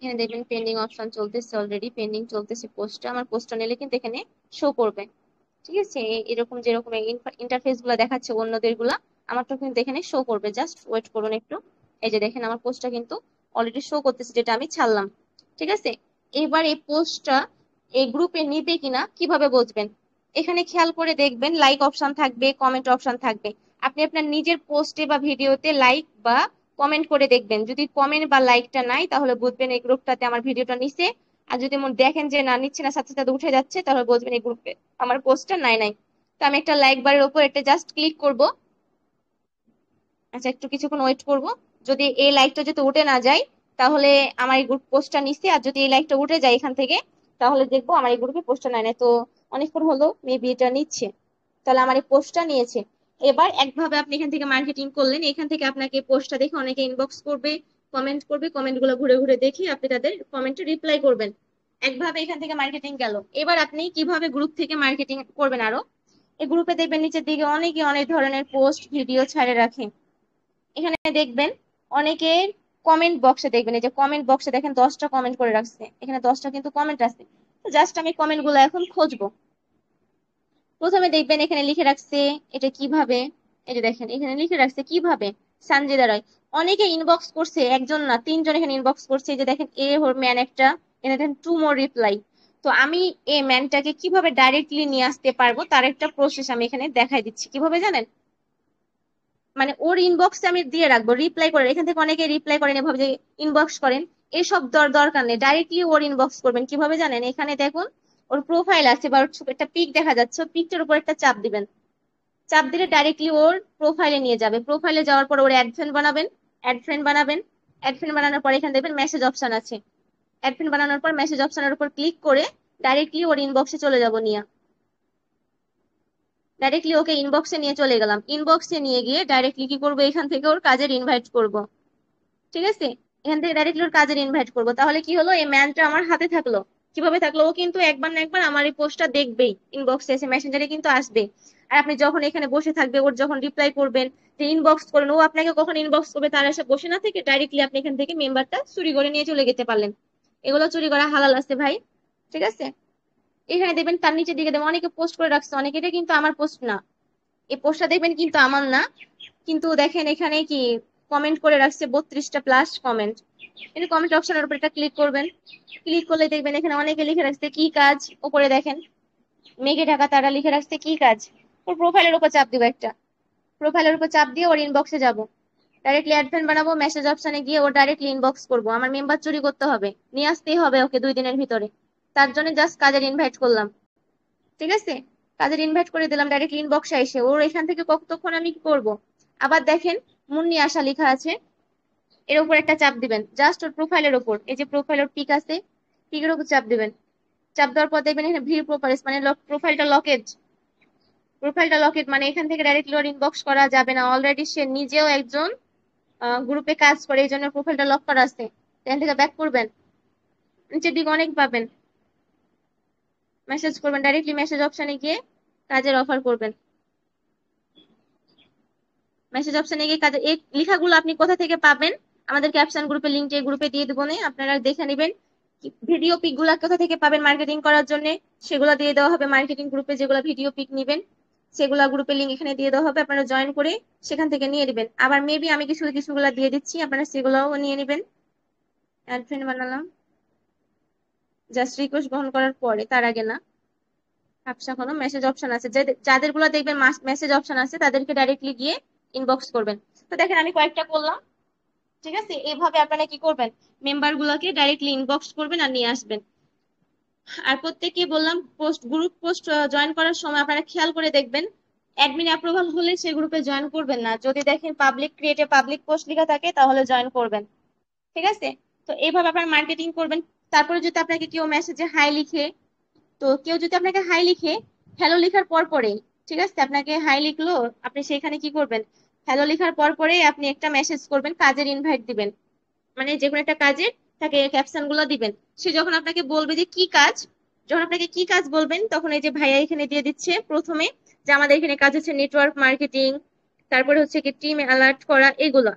Speaker 1: এখানে দেখবেন পেন্ডিং অপশন চলতেছে, অলরেডি পেন্ডিং চলতেছে পোস্টটা। আমার পোস্টটা নিলে কিন্তু এখানে শো করবে। ঠিক আছে, এরকম যেরকম ইন্টারফেস গুলা দেখাচ্ছে অন্যদের গুলা, আমারটা কিন্তু এখানে শো করবে। জাস্ট ওয়েট করুন একটু। এই যে দেখেন আমার পোস্টটা কিন্তু অলরেডি শো করতেছে, যেটা আমি ছাড়লাম। ঠিক আছে, এবার এই পোস্টটা এই গ্রুপে নিবে কিনা কিভাবে বুঝবেন? এখানে খেয়াল করে দেখবেন লাইক অপশন থাকবে, কমেন্ট অপশন থাকবে। আপনি আপনার নিজের পোস্টে বা ভিডিওতে লাইক বা কমেন্ট করে দেখবেন, যদি কমেন্ট বা লাইকটা নাই তাহলে বুঝবেন এই গ্রুপটাতে আমার ভিডিওটা নিছে। আর যদি দেখেন যে না নিচ্ছে না, সাথে সাথে উঠে যাচ্ছে, তাহলে বুঝবেন এই গ্রুপে আমার পোস্টটা নাই নাই। তো আমি একটা লাইক বারের উপর এটা জাস্ট ক্লিক করব। আচ্ছা, একটু কিছুক্ষণ ওয়েট করব। যদি এই লাইকটা যদি উঠে না যায়, তাহলে আমার এই গ্রুপ পোস্টটা নিচ্ছে। আর যদি এই লাইকটা উঠে যায় এখান থেকে, তাহলে দেখবো আমার এই গ্রুপে পোস্টটা নাই নাই। তো অনেকক্ষণ হলো মেবি এটা নিচ্ছে, তাহলে আমার এই পোস্টটা নিয়েছে। এবার একভাবে আপনি এখান থেকে মার্কেটিং করলেন, এখান থেকে আপনাকে পোস্টটা দেখে অনেকে ইনবক্স করবে, কমেন্ট করবে, কমেন্ট গুলো ঘুরে ঘুরে দেখে আপনি তাদের কমেন্টে রিপ্লাই করবেন। একভাবে এখান থেকে মার্কেটিং গেল। এবার আপনি কিভাবে গ্রুপ থেকে মার্কেটিং করবেন আরো? এই গ্রুপে দেখবেন নিচের দিকে অনেকে অনেক ধরনের পোস্ট ভিডিও ছাড়ে রাখে। এখানে দেখবেন অনেকের কমেন্ট বক্সে, দেখবেন এই যে কমেন্ট বক্সে দেখেন 10টা কমেন্ট করে রাখছে, এখানে 10টা কিন্তু কমেন্ট আছে। তো জাস্ট আমি কমেন্ট গুলো এখন খুঁজবো। প্রথমে দেখবেন এখানে লিখে রাখছে এটা কিভাবে, এই যে দেখেন এখানে লিখে রাখছে কিভাবে, সানজিদা রায়। অনেকে ইনবক্স করছে, একজন না তিনজন এখানে ইনবক্স করছে। এই যে দেখেন এ হোর ম্যান একটা, এখানে দেখেন টু মোর রিপ্লাই। তো আমি এই ম্যানটাকে কিভাবে ডাইরেক্টলি নিয়ে আসতে পারবো তার একটা প্রসেস আমি এখানে দেখাই দিচ্ছি। কিভাবে জানেন? মানে ওর ইনবক্সে আমি দিয়ে রাখবো, রিপ্লাই করে। এখান থেকে অনেকে রিপ্লাই করেন এভাবে যে ইনবক্স করেন, এসব দরকার নেই, ডাইরেক্টলি ওর ইনবক্স করবেন। কিভাবে জানেন? এখানে দেখুন ওর প্রোফাইল আছে বা ওর একটা পিক দেখা যাচ্ছে, পিকটার উপর একটা চাপ দিবেন। চাপ দিলে ডাইরেক্টলি ওর প্রোফাইলে নিয়ে যাবে। প্রোফাইলে যাওয়ার পর ওর অ্যাড ফ্রেন্ড বানাবেন, অ্যাড ফ্রেন্ড বানাবেন। অ্যাড ফ্রেন্ড বানানোর পর এখানে দেখবেন মেসেজ অপশন আছে। অ্যাড ফ্রেন্ড বানানোর পর মেসেজ অপশনের উপর ক্লিক করে ডাইরেক্টলি ওর ইনবক্সে চলে যাব নিয়ে। ডাইরেক্টলি ওকে ইনবক্সে নিয়ে চলে গেলাম। ইনবক্সে নিয়ে গিয়ে ডাইরেক্টলি কি করবো, এখান থেকে ওর কাজের ইনভাইট করব। ঠিক আছে, এখান থেকে ডাইরেক্টলি ওর কাজের ইনভাইট করবো। তাহলে কি হলো, এই ম্যানটা আমার হাতে থাকলো। কিভাবে থাকলো? ও কিন্তু একবার না একবার আমার এই পোস্টটা দেখবেই, ইনবক্সে এসে মেসেঞ্জারে কিন্তু আসবে। আর আপনি যখন এখানে বসে থাকবে, ওর যখন রিপ্লাই করবেন, যে ইনবক্স করবেন, ও আপনাকে কখন ইনবক্স করবে তার এসে বসে না থেকে ডাইরেক্টলি আপনি এখান থেকে মেম্বারটা চুরি করে নিয়ে চলে যেতে পারলেন। এগুলো চুরি করা হালাল আছে ভাই। ঠিক আছে, এখানে দেখবেন তার নিচের দিকে দেখবেন অনেকে পোস্ট করে রাখছে, অনেকে, এটা কিন্তু আমার পোস্ট না। এই পোস্টটা দেখবেন কিন্তু আমার না, কিন্তু দেখেন এখানে কি কমেন্ট করে রাখছে, 32টা প্লাস কমেন্ট। কিন্তু কমেন্ট অপশনের উপর এটা ক্লিক করবেন। ক্লিক করলে দেখবেন এখানে অনেকে লিখে রাখছে কি কাজ, উপরে দেখেন মেঘে ঢাকা তারা লিখে রাখছে কি কাজ। ওর প্রোফাইলের উপর চাপ দিব একটা, প্রোফাইলের উপর চাপ দিয়ে ওর ইনবক্সে যাব, ডাইরেক্টলি অ্যাড ফ্রেন্ড বানাবো, মেসেজ অপশনে গিয়ে ও ডাইরেক্টলি ইনবক্স করবো। আমার মেম্বার চুরি করতে হবে, নিয়ে আসতেই হবে ওকে 2 দিনের ভিতরে। তার জন্য জাস্ট কাজের ইনভাইট করলাম, ঠিক আছে? কাজের ইনভাইট করে দিলাম, ডাইরেক্টলি ইনবক্সে এসে ওর এখান থেকে কতক্ষণ আমি কি করবো। আবার দেখেন মুন্নি আশা লেখা আছে, এর উপর একটা চাপ দিবেন, জাস্ট ওর প্রোফাইলের উপর, এই যে প্রোফাইলের পিক আছে, পিকের উপর চাপ দিবেন। চাপ দেওয়ার পর দেখবেন এখানে ভিউ প্রোফাইলস মানে প্রোফাইলটা লকেট, প্রোফাইলটা লকেট মানে এখান থেকে ডাইরেক্টলি ওর ইনবক্স করা যাবে না। অলরেডি সে নিজেও একজন গ্রুপে কাজ করে, এই জন্য প্রোফাইলটা লক করা আছে। এখান থেকে ব্যাক করবেন, নিচের দিকে অনেক পাবেন, মেসেজ করবেন, ডাইরেক্টলি মেসেজ অপশনে গিয়ে কাজের অফার করবেন। মেসেজ অপশনে গিয়ে কাজের এই লেখাগুলো আপনি কোথা থেকে পাবেন, আমাদের ক্যাপশন গ্রুপে লিংক গ্রুপে দিয়ে দেবো না, আপনারা দেখে নেবেন। ভিডিও পিক গুলা কোথা থেকে পাবেন মার্কেটিং করার জন্য, সেগুলো দিয়ে দেওয়া হবে মার্কেটিং গ্রুপে, যেগুলো ভিডিও পিক নিবেন সেগুলা গ্রুপে লিংক এখানে দিয়ে দেওয়া হবে, আপনারা জয়েন করে সেখান থেকে নিয়ে নেবেন। আবার মেবি আমি কিছুগুলা দিয়ে দিচ্ছি, আপনারা সেগুলোও নিয়ে নেবেন। অ্যাড ফ্রেন্ড বানালাম, জাস্ট রিকোয়েস্ট গ্রহণ করার পরে, তার আগে না। আচ্ছা কোনো মেসেজ অপশন আছে, যাদের গুলো দেখবেন মেসেজ অপশন আছে তাদেরকে ডাইরেক্টলি গিয়ে ইনবক্স করবেন। তো দেখেন আমি কয়েকটা করলাম, ঠিক আছে? এইভাবে আপনারা কি করবেন, মেম্বার গুলোকে ডাইরেক্টলি ইনবক্স করবেন আর নিয়ে আসবেন। আর প্রত্যেককে বললাম গ্রুপ পোস্ট জয়েন করার সময় আপনারা খেয়াল করে দেখবেন, অ্যাডমিন অ্যাপ্রুভাল হলে সেই গ্রুপে জয়েন করবেন না, যদি দেখেন পাবলিক ক্রিয়েটে পাবলিক পোস্ট লেখা থাকে তাহলে জয়েন করবেন, ঠিক আছে? তো এইভাবে আপনারা মার্কেটিং করবেন। তারপরে যদি আপনাকে কেউ মেসেজে হাই লিখে, তো কেউ যদি আপনাকে হাই লিখে, হ্যালো লেখার পর পরে, ঠিক আছে, আপনাকে হাই লিখলো, আপনি সেখানে কি করবেন, হ্যালো লেখার পর পরে আপনি একটা মেসেজ করবেন, কাজের ইনভাইট দিবেন, মানে যে কোনো একটা কাজের তাকে ক্যাপশন গুলো দিবেন। সে যখন আপনাকে বলবে যে কি কাজ, যখন আপনাকে কি কাজ বলবেন, তখন এই যে ভাইয়া এখানে দিয়ে দিচ্ছে প্রথমে যে আমাদের এখানে কাজ হচ্ছে নেটওয়ার্ক মার্কেটিং, তারপরে হচ্ছে কি টিম অ্যালার্ট করা, এগুলা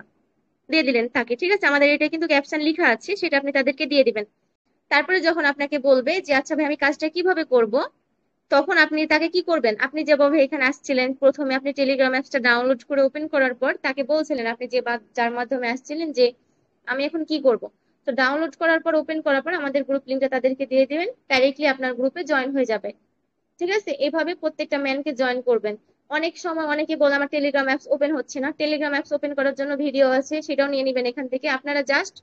Speaker 1: দিয়ে দিলেন তাকে, ঠিক আছে? আমাদের এটা কিন্তু ক্যাপশন লেখা আছে, সেটা আপনি তাদেরকে দিয়ে দিবেন। তারপরে যখন আপনাকে বলবে যে আচ্ছা ভাই আমি কাজটা কিভাবে করব, তখন আপনি তাকে কি করবেন, আপনি যেভাবে এখানে আসছিলেন প্রথমে, আপনি টেলিগ্রাম অ্যাপসটা ডাউনলোড করে ওপেন করার পর তাকে বলছিলেন, আপনি যে যার মাধ্যমে আসছিলেন যে আমি এখন কি করব, তো ডাউনলোড করার পর ওপেন করার পর আমাদের গ্রুপ লিঙ্কটা তাদেরকে দিয়ে দিবেন, ডাইরেক্টলি আপনার গ্রুপে জয়েন হয়ে যাবে, ঠিক আছে? এভাবে প্রত্যেকটা ম্যানকে জয়েন করবেন। অনেক সময় অনেকে বলে আমার টেলিগ্রাম অ্যাপস ওপেন হচ্ছে না, টেলিগ্রাম অ্যাপস ওপেন করার জন্য ভিডিও আছে, সেটাও নিয়ে নেবেন এখান থেকে। আপনারা জাস্ট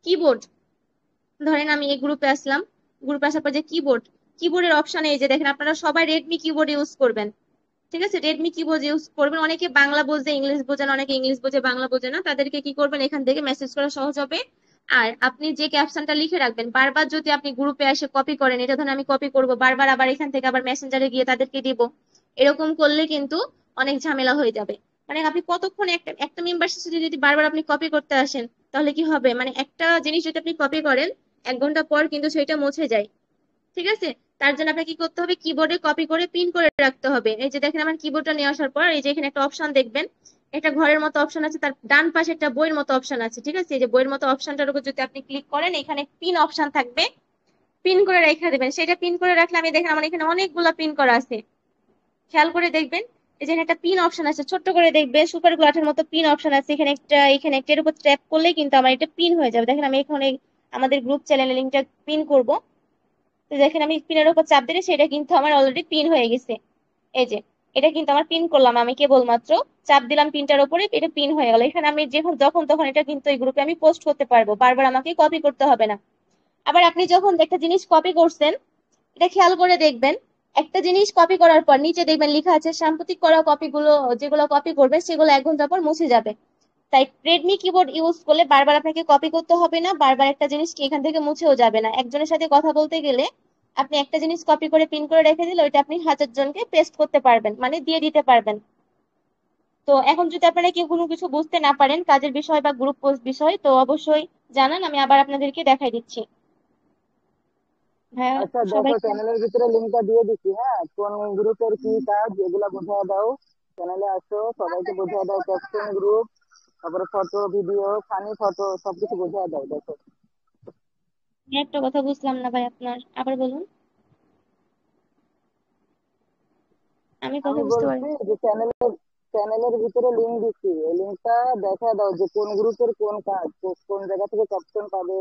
Speaker 1: কিবোর্ড, ধরেন আমি এই গ্রুপে আসলাম, গ্রুপে আসার পর যে কিবোর্ড, কিবোর্ডের অপশনে এই যে দেখেন, আপনারা সবাই রেডমি কিবোর্ড ইউজ করবেন, ঠিক আছে? রেডমি কিবোর্ড ইউজ করবেন। অনেকে বাংলা বোঝে ইংলিশ বোঝে না, অনেকে ইংলিশ বোঝে বাংলা বোঝে না, তাদেরকে কি করবেন, এখান থেকে মেসেজ করা সহজ হবে। আর আপনি যে ক্যাপশনটা লিখে রাখবেন, বারবার যদি আপনি গ্রুপে এসে কপি করেন, এটা ধরুন আমি কপি করব বারবার, আবার এখান থেকে আবার মেসেঞ্জারে গিয়ে তাদেরকে দিব, এরকম করলে কিন্তু অনেক ঝামেলা হয়ে যাবে। মানে আপনি কতক্ষণ একটা একটা মেম্বারশিপ যদি বারবার আপনি কপি করতে আসেন, তাহলে কি হবে, মানে একটা জিনিস যদি আপনি কপি করেন 1 ঘন্টা পর কিন্তু সেটা মুছে যায়, ঠিক আছে? তার জন্য আপনাকে কি করতে হবে, কিবোর্ডে কপি করে পিন করে রাখতে হবে। এই যে দেখেন আমার কিবোর্ডটা নিয়ে আসার পর এই যে এখানে একটা অপশন দেখবেন, একটা ঘরের মতো অপশন আছে, তার ডান পাশে একটা বইয়ের মতো অপশন আছে, ঠিক আছে? এই যে বইয়ের মতো অপশনটার উপর যদি আপনি ক্লিক করেন, এখানে পিন অপশন থাকবে, পিন করে রেখে দেবেন। সেটা পিন করে রাখলে আমি দেখেন আমার এখানে অনেকগুলা পিন করা আছে, খেয়াল করে দেখবেন। এই যে এখানে একটা পিন অপশন আছে, ছোট্ট করে দেখবেন সুপার গ্লাসের মতো পিন অপশন আছে, এখানে একটা, এখানে একটা, এর উপর ট্যাপ করলেই কিন্তু আমার এটা পিন হয়ে যাবে। দেখেন আমি এখানে আমাদের গ্রুপ চ্যানেলের লিঙ্কটা পিন করব, তো দেখেন আমি পিনের উপর চাপ দিলে সেটা কিন্তু আমার অলরেডি পিন হয়ে গেছে। এই যে এটা কিন্তু আমার পিন করলাম, আমি কেবলমাত্র চাপ দিলাম পিনটার উপরে, এটা পিন হয়ে গেল। এখানে আমি যখন যখন তখন এটা কিন্তু এই গ্রুপে আমি পোস্ট করতে পারবো, বারবার আমাকে কপি করতে হবে না। আবার আপনি যখন একটা জিনিস কপি করছেন, এটা খেয়াল করে দেখবেন, একটা জিনিস কপি করার পর নিচে দেখবেন লেখা আছে সাম্প্রতিক করা কপিগুলো, যেগুলো কপি করবেন সেগুলো 1 ঘন্টা পর মুছে যাবে। তাই রেডমি কিবোর্ড ইউজ করলে বারবার আপনাকে কপি করতে হবে না, বারবার একটা জিনিস কি এখান থেকে মুছেও যাবে না। একজনের সাথে কথা বলতে গেলে আপনি একটা জিনিস কপি করে পিন করে রেখে দিলে ওইটা আপনি 1000 জনকে পেস্ট করতে পারবেন, মানে দিয়ে দিতে পারবেন। তো এখন যদি আপনারা কেউ কোনো কিছু বুঝতে না পারেন কাজের বিষয় বা গ্রুপ পোস্ট বিষয়, তো অবশ্যই জানান, আমি আবার আপনাদেরকে দেখাই দিচ্ছি। হ্যাঁ,
Speaker 3: আচ্ছা দেখো,
Speaker 1: সবাইকে
Speaker 3: চ্যানেলের ভিতরে লিঙ্কটা দিয়ে দিচ্ছি, হ্যাঁ, কোন গ্রুপের কি কাজ এগুলা বুঝিয়ে দাও। চ্যানেলে আসো, সবাইকে বুঝিয়ে দাও, ক্যাপশন গ্রুপ, তারপরে ফটো ভিডিও ফানি ফটো সবকিছু বুঝিয়ে দাও। দেখো
Speaker 1: আমি একটা কথা বুঝলাম না ভাই, আপনার আবার বলুন, আমি কথা
Speaker 3: আমি
Speaker 1: বুঝতে পারি।
Speaker 3: বলছি যে চ্যানেলে চ্যানেলের ভিতরে লিঙ্ক দিচ্ছি, এই লিঙ্কটা দেখা দাও যে কোন গ্রুপের কোন কাজ, কোন জায়গা থেকে ক্যাপশন পাবে,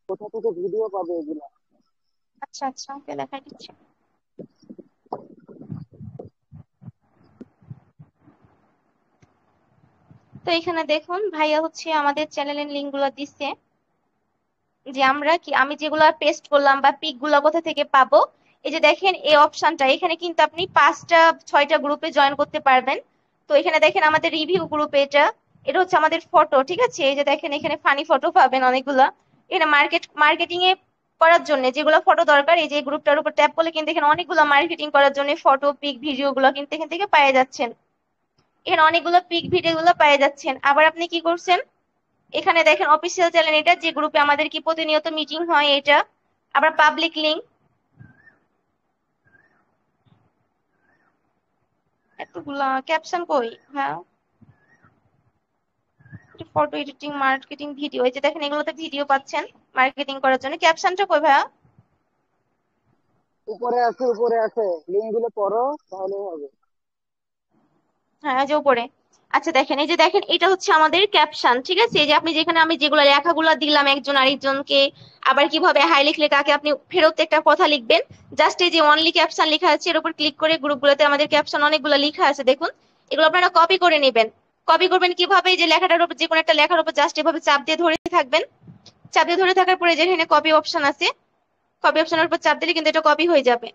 Speaker 3: কোথা থেকে ভিডিও পাবে এগুলা।
Speaker 1: আচ্ছা আচ্ছা, ওকে, দেখা দিচ্ছে। তো এখানে দেখুন ভাইয়া হচ্ছে আমাদের চ্যানেলের লিঙ্ক গুলো দিচ্ছে, যে আমি যেগুলা পেস্ট করলাম বা পিক গুলা কোথা থেকে পাবো। এই যে দেখেন এই অপশনটা, এখানে কিন্তু আপনি 5টা 6টা গ্রুপে জয়েন করতে পারবেন। তো এখানে দেখেন আমাদের রিভিউ গ্রুপ, এটা এটা হচ্ছে আমাদের ফটো, ঠিক আছে। এই যে দেখেন এখানে ফানি ফটো পাবেন অনেকগুলা। এখানে মার্কেটিং এ করার জন্য যেগুলো ফটো দরকার, এই যে গ্রুপটার উপর ট্যাপ করলে কিন্তু এখানে অনেকগুলো মার্কেটিং করার জন্য ফটো পিক ভিডিও গুলো কিন্তু এখান থেকে পেয়ে যাচ্ছেন। এখানে অনেকগুলো পিক ভিডিও গুলো পেয়ে যাচ্ছেন। আবার আপনি কি করছেন, এখানে দেখেন অফিসিয়াল চ্যানেল, এটা যে গ্রুপে আমাদের কি প্রতিনিয়ত মিটিং হয় এটা। আবার পাবলিক লিংক, এতগুলা ক্যাপশন কই, হ্যাঁ, ফটো এডিটিং মার্কেটিং ভিডিও, এই যে দেখেন এগুলোতে ভিডিও পাচ্ছেন মার্কেটিং করার জন্য। ক্যাপশনটা কই ভাইয়া?
Speaker 3: উপরে আছে, উপরে আছে, লিঙ্ক গুলো পড়ো তাহলে হবে।
Speaker 1: হ্যাঁ, এই যে উপরে। আচ্ছা দেখেন, এই যে দেখেন এটা হচ্ছে আমাদের ক্যাপশন, ঠিক আছে। এই যে আপনি যেখানে আমি যেগুলো লেখাগুলো দিলাম একজন আরেকজনকে, আবার কিভাবে হাই লিখলে কাকে আপনি ফেরত একটা কথা লিখবেন, জাস্ট এই যে অনলি ক্যাপশন লেখা আছে এর উপর ক্লিক করে গ্রুপগুলোতে আমাদের ক্যাপশন অনেকগুলো লেখা আছে দেখুন। এগুলো আপনারা কপি করে নেবেন। কপি করবেন কিভাবে, এই যে লেখাটার উপর যে কোনো একটা লেখার উপর জাস্ট এভাবে চাপ দিয়ে ধরে থাকবেন। চাপ দিয়ে ধরে থাকার পরে যেখানে কপি অপশন আছে, কপি অপশনের উপর চাপ দিলে কিন্তু এটা কপি হয়ে যাবে।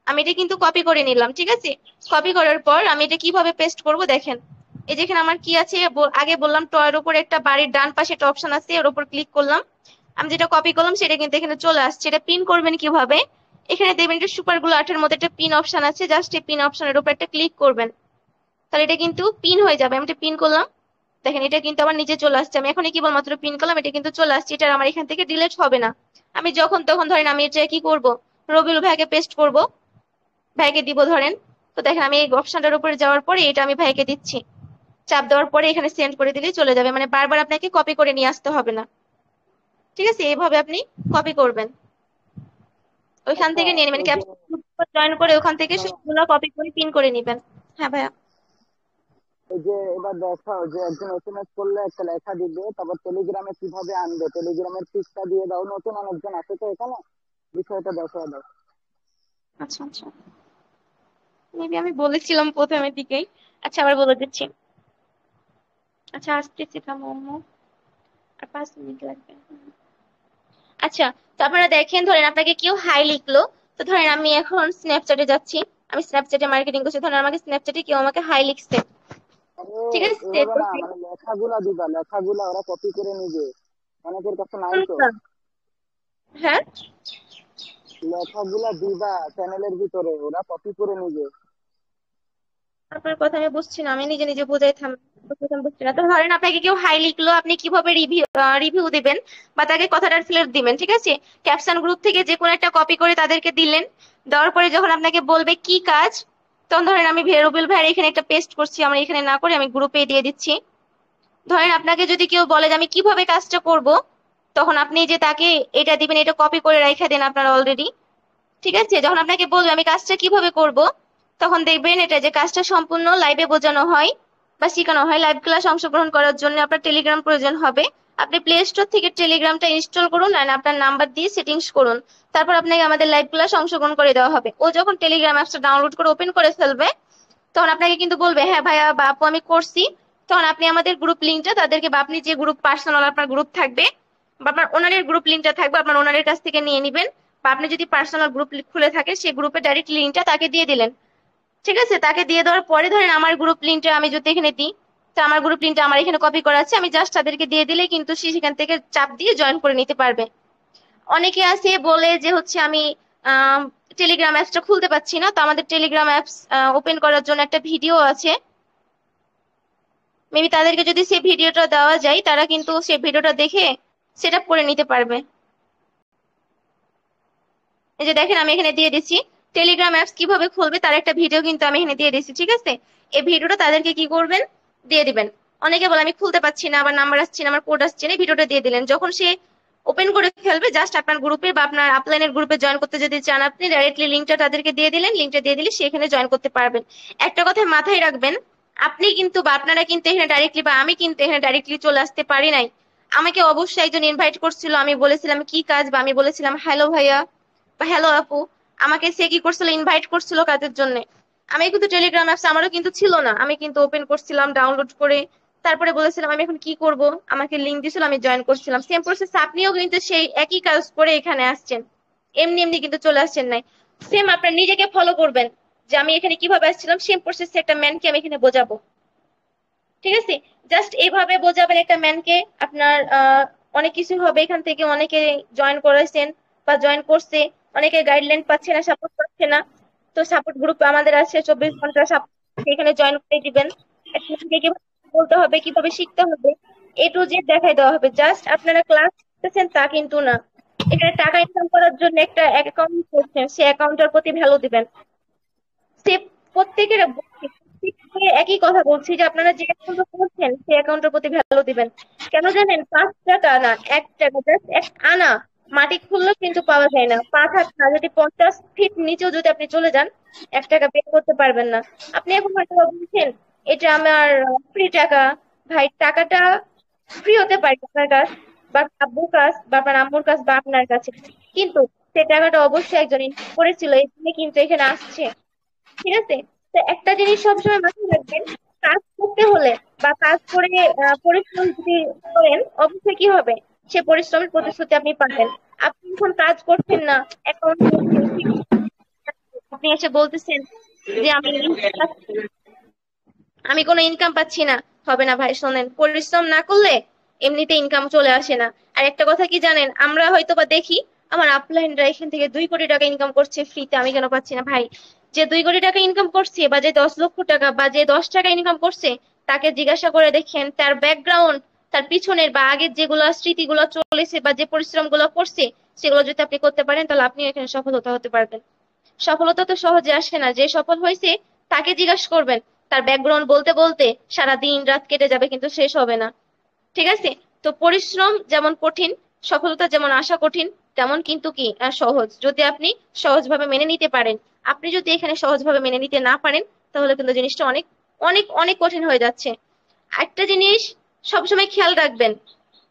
Speaker 1: আমি এটা কিন্তু কপি করে নিলাম, ঠিক আছে। কপি করার পর আমি এটা কিভাবে পেস্ট করব দেখেন। এই যেখানে আমার কি আছে, আগে বললাম টয়ের উপর একটা বাড়ির ডান পাশে একটা অপশন আছে, এর উপর ক্লিক করলাম। আমি যেটা কপি করলাম সেটা কিন্তু এখানে চলে আসছে। এটা পিন করবেন কিভাবে, এখানে দেখবেন একটা সুপার গ্লু আর্টের মধ্যে একটা পিন অপশন আছে, জাস্ট এই পিন অপশনের উপর একটা ক্লিক করবেন, তাহলে এটা কিন্তু পিন হয়ে যাবে। আমি এটা পিন করলাম, দেখেন এটা কিন্তু আমার নিচে চলে আসছে। আমি এখন কেবলমাত্র পিন করলাম, এটা কিন্তু চলে আসছে। এটা আমার এখান থেকে ডিলিট হবে না। আমি যখন তখন ধরেন আমি এটা কি করব, রবিউল ভাইকে পেস্ট করব, ভাইকে দিব ধরেন। তো দেখেন আমি এই অপশনটার উপরে যাওয়ার পরে এটা আমি ভাইকে দিচ্ছি, চাপ দেওয়ার পরে এখানে সেন্ড করে দিলেই চলে যাবে, মানে বারবার আপনাকে কপি করে নিয়ে আসতে হবে না, ঠিক আছে। এইভাবে আপনি কপি করবেন, ওইখান
Speaker 3: আচ্ছা,
Speaker 1: থেকে নিয়ে নেবেন,
Speaker 3: এই যে
Speaker 1: ক্যাপশন জয়েন করে ওখান থেকে
Speaker 3: শোনো,
Speaker 1: সবগুলো কপি করে পিন করে নেবেন। হ্যাঁ ভাইয়া।
Speaker 3: এই যে এবার দেখাও যে একজন এসএমএস করলে একটা লেখা দিবে, তারপর টেলিগ্রামে কিভাবে আনবে, টেলিগ্রামের পিকটা দিয়ে দাও, নতুন অনেকজন আছে তো এখানে, বিষয়টা দেখা দাও।
Speaker 1: আচ্ছা আচ্ছা, মেবি আমি বলেছিলাম প্রথমের দিকেই। আচ্ছা আবার বলে দিচ্ছি। আচ্ছা আসতেছি, থামো আম্মু, আর 5 মিনিট লাগবে। আচ্ছা, তো আপনারা দেখেন ধরেন আপনাকে কেউ হাই লিখলো, তো ধরেন আমি এখন স্ন্যাপচ্যাটে যাচ্ছি, আমি স্ন্যাপচ্যাটে মার্কেটিং করছি, ধরেন আমাকে স্ন্যাপচ্যাটে কেউ আমাকে হাই লিখছে,
Speaker 3: আরে
Speaker 1: ঠিক আছে।
Speaker 3: এভাবে
Speaker 1: তো
Speaker 3: না, মানে লেখাগুলা দিবা, লেখাগুলা ওরা কপি করে নিবে, অনেকের কাছে নাই তো।
Speaker 1: হ্যাঁ,
Speaker 3: লেখাগুলা দিবা চ্যানেলের ভিতরে, ওরা কপি করে নিবে।
Speaker 1: আপনার কথা আমি বুঝছি না, আমি নিজে নিজে বুঝাই বুঝছি না। তো ধরেন আপনাকে কেউ হাই লিখলো, আপনি কিভাবে রিভিউ দিবেন বা তাকে কথাটার ফ্লেট দিবেন, ঠিক আছে। ক্যাপশন গ্রুপ থেকে যে কোনো একটা কপি করে তাদেরকে দিলেন, দেওয়ার পরে যখন আপনাকে বলবে কি কাজ, তখন ধরেন আমি রবিউল ভাইয়ের এখানে একটা পেস্ট করছি, আমার এখানে না করে আমি গ্রুপে দিয়ে দিচ্ছি। ধরেন আপনাকে যদি কেউ বলে যে আমি কিভাবে কাজটা করব, তখন আপনি যে তাকে এটা দিবেন, এটা কপি করে রেখে দেন আপনারা অলরেডি, ঠিক আছে। যখন আপনাকে বলবে আমি কাজটা কিভাবে করব, তখন দেখবেন এটা যে কাজটা সম্পূর্ণ লাইভে বোঝানো হয় বা শেখানো হয়। লাইভ ক্লাস অংশগ্রহণ করার জন্য আপনার টেলিগ্রাম প্রয়োজন হবে। আপনি প্লে স্টোর থেকে টেলিগ্রামটা ইনস্টল করুন আর আপনার নাম্বার দিয়ে সেটিংস করুন, তারপর আপনাকে আমাদের লাইভ ক্লাস অংশগ্রহণ করে দেওয়া হবে। ও যখন টেলিগ্রাম অ্যাপসটা ডাউনলোড করে ওপেন করে ফেলবে, তখন আপনাকে কিন্তু বলবে হ্যাঁ ভাইয়া বা আপু আমি করছি। তখন আপনি আমাদের গ্রুপ লিঙ্কটা তাদেরকে, বা আপনি যে গ্রুপ পার্সোনাল আপনার গ্রুপ থাকবে বা আপনার ওনারের গ্রুপ লিঙ্কটা থাকবে, আপনার ওনারের কাছ থেকে নিয়ে নিবেন। বা আপনি যদি পার্সোনাল গ্রুপ খুলে থাকে সেই গ্রুপে ডাইরেক্ট লিঙ্কটা তাকে দিয়ে দিলেন, ঠিক আছে। তাকে দিয়ে দেওয়ার পরে ধরেন আমার গ্রুপ লিঙ্কটা আমি যদি এখানে দিই, তো আমার গ্রুপ লিঙ্কটা আমার এখানে কপি করা আছে, আমি জাস্ট তাদেরকে দিয়ে দিলে কিন্তু সে সেখান থেকে চাপ দিয়ে জয়েন করে নিতে পারবে। অনেকে আছে বলে যে হচ্ছে আমি টেলিগ্রাম অ্যাপসটা খুলতে পারছি না, তো আমাদের টেলিগ্রাম অ্যাপস ওপেন করার জন্য একটা ভিডিও আছে, মেবি তাদেরকে যদি সেই ভিডিওটা দেওয়া যায় তারা কিন্তু সেই ভিডিওটা দেখে সেট আপ করে নিতে পারবে। এই যে দেখেন আমি এখানে দিয়ে দিচ্ছি টেলিগ্রাম অ্যাপস কিভাবে খুলবে তার একটা ভিডিও কিন্তু আমি এখানে দিয়ে দিচ্ছি, ঠিক আছে। এই ভিডিওটা তাদেরকে কি করবেন, দিয়ে দিবেন। অনেকে বলে আমি খুলতে পারছি না, আবার নাম্বার আসছে না, আমার কোড আসছে না, ভিডিওটা দিয়ে দিলেন। যখন সে ওপেন করে ফেলবে, জাস্ট আপনার গ্রুপে বা আপনার আপলাইনের গ্রুপে জয়েন করতে যদি চান, আপনি ডাইরেক্টলি লিঙ্কটা তাদেরকে দিয়ে দিলেন, লিঙ্কটা দিয়ে দিলে সেখানে জয়েন করতে পারবেন। একটা কথা মাথায় রাখবেন, আপনি কিন্তু বা আপনারা কিন্তু এখানে ডাইরেক্টলি বা আমি কিন্তু এখানে ডাইরেক্টলি চলে আসতে পারি নাই। আমাকে অবশ্যই একজন ইনভাইট করছিল, আমি বলেছিলাম কি কাজ, বা আমি বলেছিলাম হ্যালো ভাইয়া বা হ্যালো আপু। আমাকে সে কি করছিল, ইনভাইট করছিল কাজের জন্য। আমি কিন্তু টেলিগ্রাম অ্যাপস আমারও কিন্তু ছিল না, আমি কিন্তু ওপেন করছিলাম ডাউনলোড করে, তারপরে বলেছিলাম আমি এখন কি করব, আমাকে লিংক দিছিল, আমি জয়েন করছিলাম। সেম প্রসেস আপনিও কিন্তু সেই একই কাজ করে এখানে আসছেন, এমনি এমনি কিন্তু চলে আসছেন নাই। সেম আপনার নিজেকে ফলো করবেন, যে আমি এখানে কিভাবে আসছিলাম, সেম প্রসেসে একটা ম্যানকে আমি এখানে বোঝাবো। ঠিক আছে, জাস্ট এইভাবে বোঝাবেন একটা ম্যানকে। আপনার অনেক কিছু হবে এখান থেকে, অনেকে জয়েন করেছেন বা জয়েন করছে, অনেকে গাইডলাইন পাচ্ছে না, সাপোর্ট পাচ্ছে না। তো সাপোর্ট গ্রুপ আমাদের আছে 24 ঘন্টা সাপোর্ট, এখানে জয়েন করে দিবেন। একটা থেকে কিভাবে বলতে হবে, কিভাবে শিখতে হবে, এ টু জেড দেখাই দেওয়া হবে। জাস্ট আপনারা ক্লাস করতেছেন তা কিন্তু না, এখানে টাকা ইনকাম করার জন্য একটা অ্যাকাউন্ট করছেন, সেই অ্যাকাউন্টের প্রতি ভ্যালু দিবেন। সে প্রত্যেকের প্রত্যেককে একই কথা বলছি, যে আপনারা যে অ্যাকাউন্ট করছেন সেই অ্যাকাউন্টের প্রতি ভ্যালু দিবেন। কেন জানেন, 5 টাকা না, 1 টাকা, জাস্ট 1 আনা মাটি খুললেও কিন্তু পাওয়া যায় না। 5 হাত না, যদি 50 ফিট নিচেও যদি আপনি চলে যান, 1 টাকা বের করতে পারবেন না। আপনি এখন হয়তো বলছেন এটা আমার ফ্রি টাকা। ভাই, টাকাটা ফ্রি হতে পারে আপনার কাছ, বা আব্বুর কাছ, বা আপনার আম্মুর কাছ, বা আপনার কাছে, কিন্তু সে টাকাটা অবশ্যই একজন ইনকাম করেছিল, এই জন্য কিন্তু এখানে আসছে। ঠিক আছে, তো একটা জিনিস সবসময় মাথায় রাখবেন, কাজ করতে হলে বা কাজ করে পরিশ্রম যদি করেন, অবশ্যই কি হবে, সে পরিশ্রমের প্রতিশ্রুতি আপনি পাবেন। আপনি যখন কাজ করছেন না, অ্যাকাউন্ট করছেন, ঠিক আছে, আপনি এসে বলতেছেন যে আমি কোনো ইনকাম পাচ্ছি না, হবে না ভাই। শোনেন, পরিশ্রম না করলে এমনিতে ইনকাম চলে আসে না। আর একটা কথা কি জানেন, আমরা হয়তো বা দেখি আমার আপলাইনরা এখান থেকে 2 কোটি টাকা ইনকাম করছে ফ্রিতে, আমি কেন পাচ্ছি না? ভাই, যে 2 কোটি টাকা ইনকাম করছে, বা যে 10 লক্ষ টাকা, বা যে 10 টাকা ইনকাম করছে, তাকে জিজ্ঞাসা করে দেখেন তার ব্যাকগ্রাউন্ড, তার পিছনের বা আগের যেগুলো স্মৃতিগুলো চলেছে, বা যে পরিশ্রম গুলো করছে, সেগুলো যদি আপনি করতে পারেন, তাহলে আপনি এখানে সফলতা হতে পারবেন। সফলতা তো সহজে আসে না, যে সফল হয়েছে তাকে জিজ্ঞাসা করবেন, তার ব্যাকগ্রাউন্ড বলতে বলতে সারা দিন রাত কেটে যাবে, কিন্তু শেষ হবে না। ঠিক আছে, তো পরিশ্রম যেমন কঠিন, সফলতা যেমন আসা কঠিন, তেমন কিন্তু কি সহজ, যদি আপনি সহজভাবে মেনে নিতে পারেন। আপনি যদি এখানে সহজভাবে মেনে নিতে না পারেন, তাহলে কিন্তু জিনিসটা অনেক অনেক অনেক কঠিন হয়ে যাচ্ছে। একটা জিনিস সবসময় খেয়াল রাখবেন,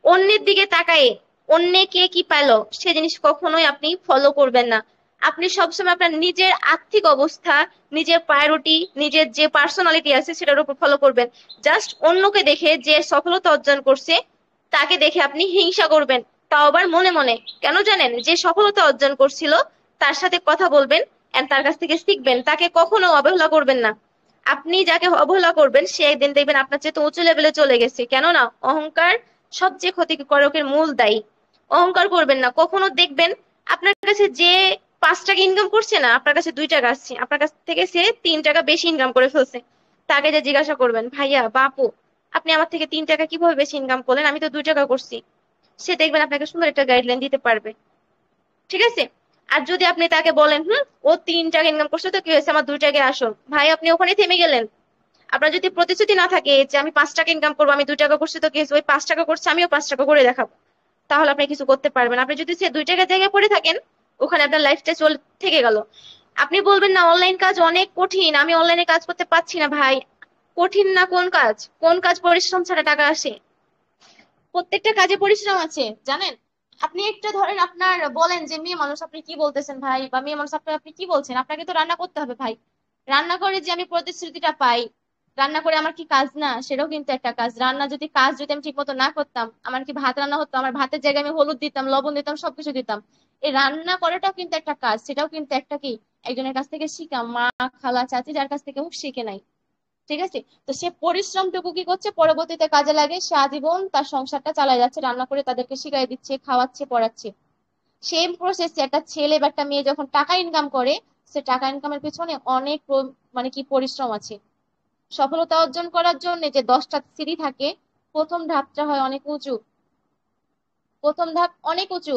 Speaker 1: অন্যের দিকে তাকায়ে অন্যে কে কি পেলো সে জিনিস কখনোই আপনি ফলো করবেন না। আপনি সবসময় আপনার নিজের আর্থিক অবস্থা, নিজের প্রায়োরিটি, নিজের যে পার্সোনালিটি আছে সেটার উপর ফলো করবেন। জাস্ট অন্যকে দেখে যে সফলতা অর্জন করছে, তাকে দেখে আপনি হিংসা করবেন, তাও আবার মনে মনে। কেন জানেন, যে সফলতা অর্জন করছিল তার সাথে কথা বলবেন, এন্ড তার কাছ থেকে শিখবেন, তাকে কখনো অবহেলা করবেন না। আপনি যাকে অবহেলা করবেন, সে একদিন দেখবেন আপনার চেয়ে তো উঁচু লেভেলে চলে গেছে। কেননা অহংকার সবচেয়ে ক্ষতিকারকের মূল দায়ী। অহংকার করবেন না কখনো। দেখবেন আপনার কাছে যে 5 টাকা ইনকাম করছে না, আপনার কাছে 2 টাকা আসছে, আপনার কাছ থেকে সে 3 টাকা বেশি ইনকাম করে ফেলছে। তাকে যে জিজ্ঞাসা করবেন, ভাইয়া বাপু, আপনি আমার থেকে 3 টাকা কিভাবে বেশি ইনকাম করলেন, আমি তো 2 টাকা করছি, সে দেখবেন আপনাকে সুন্দর একটা গাইডলাইন দিতে পারবে। ঠিক আছে, আর যদি আপনি তাকে বলেন ও 3 টাকা ইনকাম করছে তো কি হয়েছে, আমার 2 টাকায় আসো, ভাই আপনি ওখানে থেমে গেলেন। আপনার যদি প্রতিশ্রুতি না থাকে যে আমি 5 টাকা ইনকাম করবো, আমি 2 টাকা করছি তো কি হয়েছে, ওই 5 টাকা করছে আমিও 5 টাকা করে দেখাবো, তাহলে আপনি কিছু করতে পারবেন। আপনি যদি সে 2 টাকার জায়গায় পড়ে থাকেন, ওখানে আপনার লাইফটা চলে থেকে গেল। আপনি বলবেন না অনলাইন কাজ অনেক কঠিন, আমি অনলাইনে কাজ করতে পারছি না। ভাই, কঠিন না কোন কাজ? কোন কাজ পরিশ্রম ছাড়া টাকা আসে? প্রত্যেকটা কাজে পরিশ্রম আছে, জানেন। আপনি একটা ধরেন, আপনার বলেন যে মেয়ে মানুষ, আপনি কি বলতেছেন ভাই, বা মেয়ে মানুষ আপনি আপনি কি বলছেন, আপনাকে তো রান্না করতে হবে ভাই। রান্না করে যে আমি প্রতিশ্রুতিটা পাই, রান্না করে আমার কি কাজ না? সেটাও কিন্তু একটা কাজ। রান্না যদি কাজ যদি আমি ঠিক মতো না করতাম, আমার কি ভাত রান্না হতো? আমার ভাতের জায়গায় আমি হলুদ দিতাম, লবণ দিতাম, সবকিছু দিতাম। এই রান্না করাটাও কিন্তু একটা কাজ, সেটাও কিন্তু একটা কি, একজনের কাছ থেকে শিখা, মা, খালা, চাচি, যার কাছ থেকে হোক শিখে নাই। ঠিক আছে, তো সে পরিশ্রমটুকু কি করছে, পরবর্তীতে কাজে লাগে, সে আজীবন তার সংসারটা চালায় যাচ্ছে, রান্না করে তাদেরকে শিখাই দিচ্ছে, খাওয়াচ্ছে, পড়াচ্ছে। সেম প্রসেসে একটা ছেলে বা একটা মেয়ে যখন টাকা ইনকাম করে, সে টাকা ইনকামের পিছনে অনেক মানে কি পরিশ্রম আছে। সফলতা অর্জন করার জন্য যে 10টা সিঁড়ি থাকে, প্রথম ধাপটা হয় অনেক উঁচু। প্রথম ধাপ অনেক উঁচু।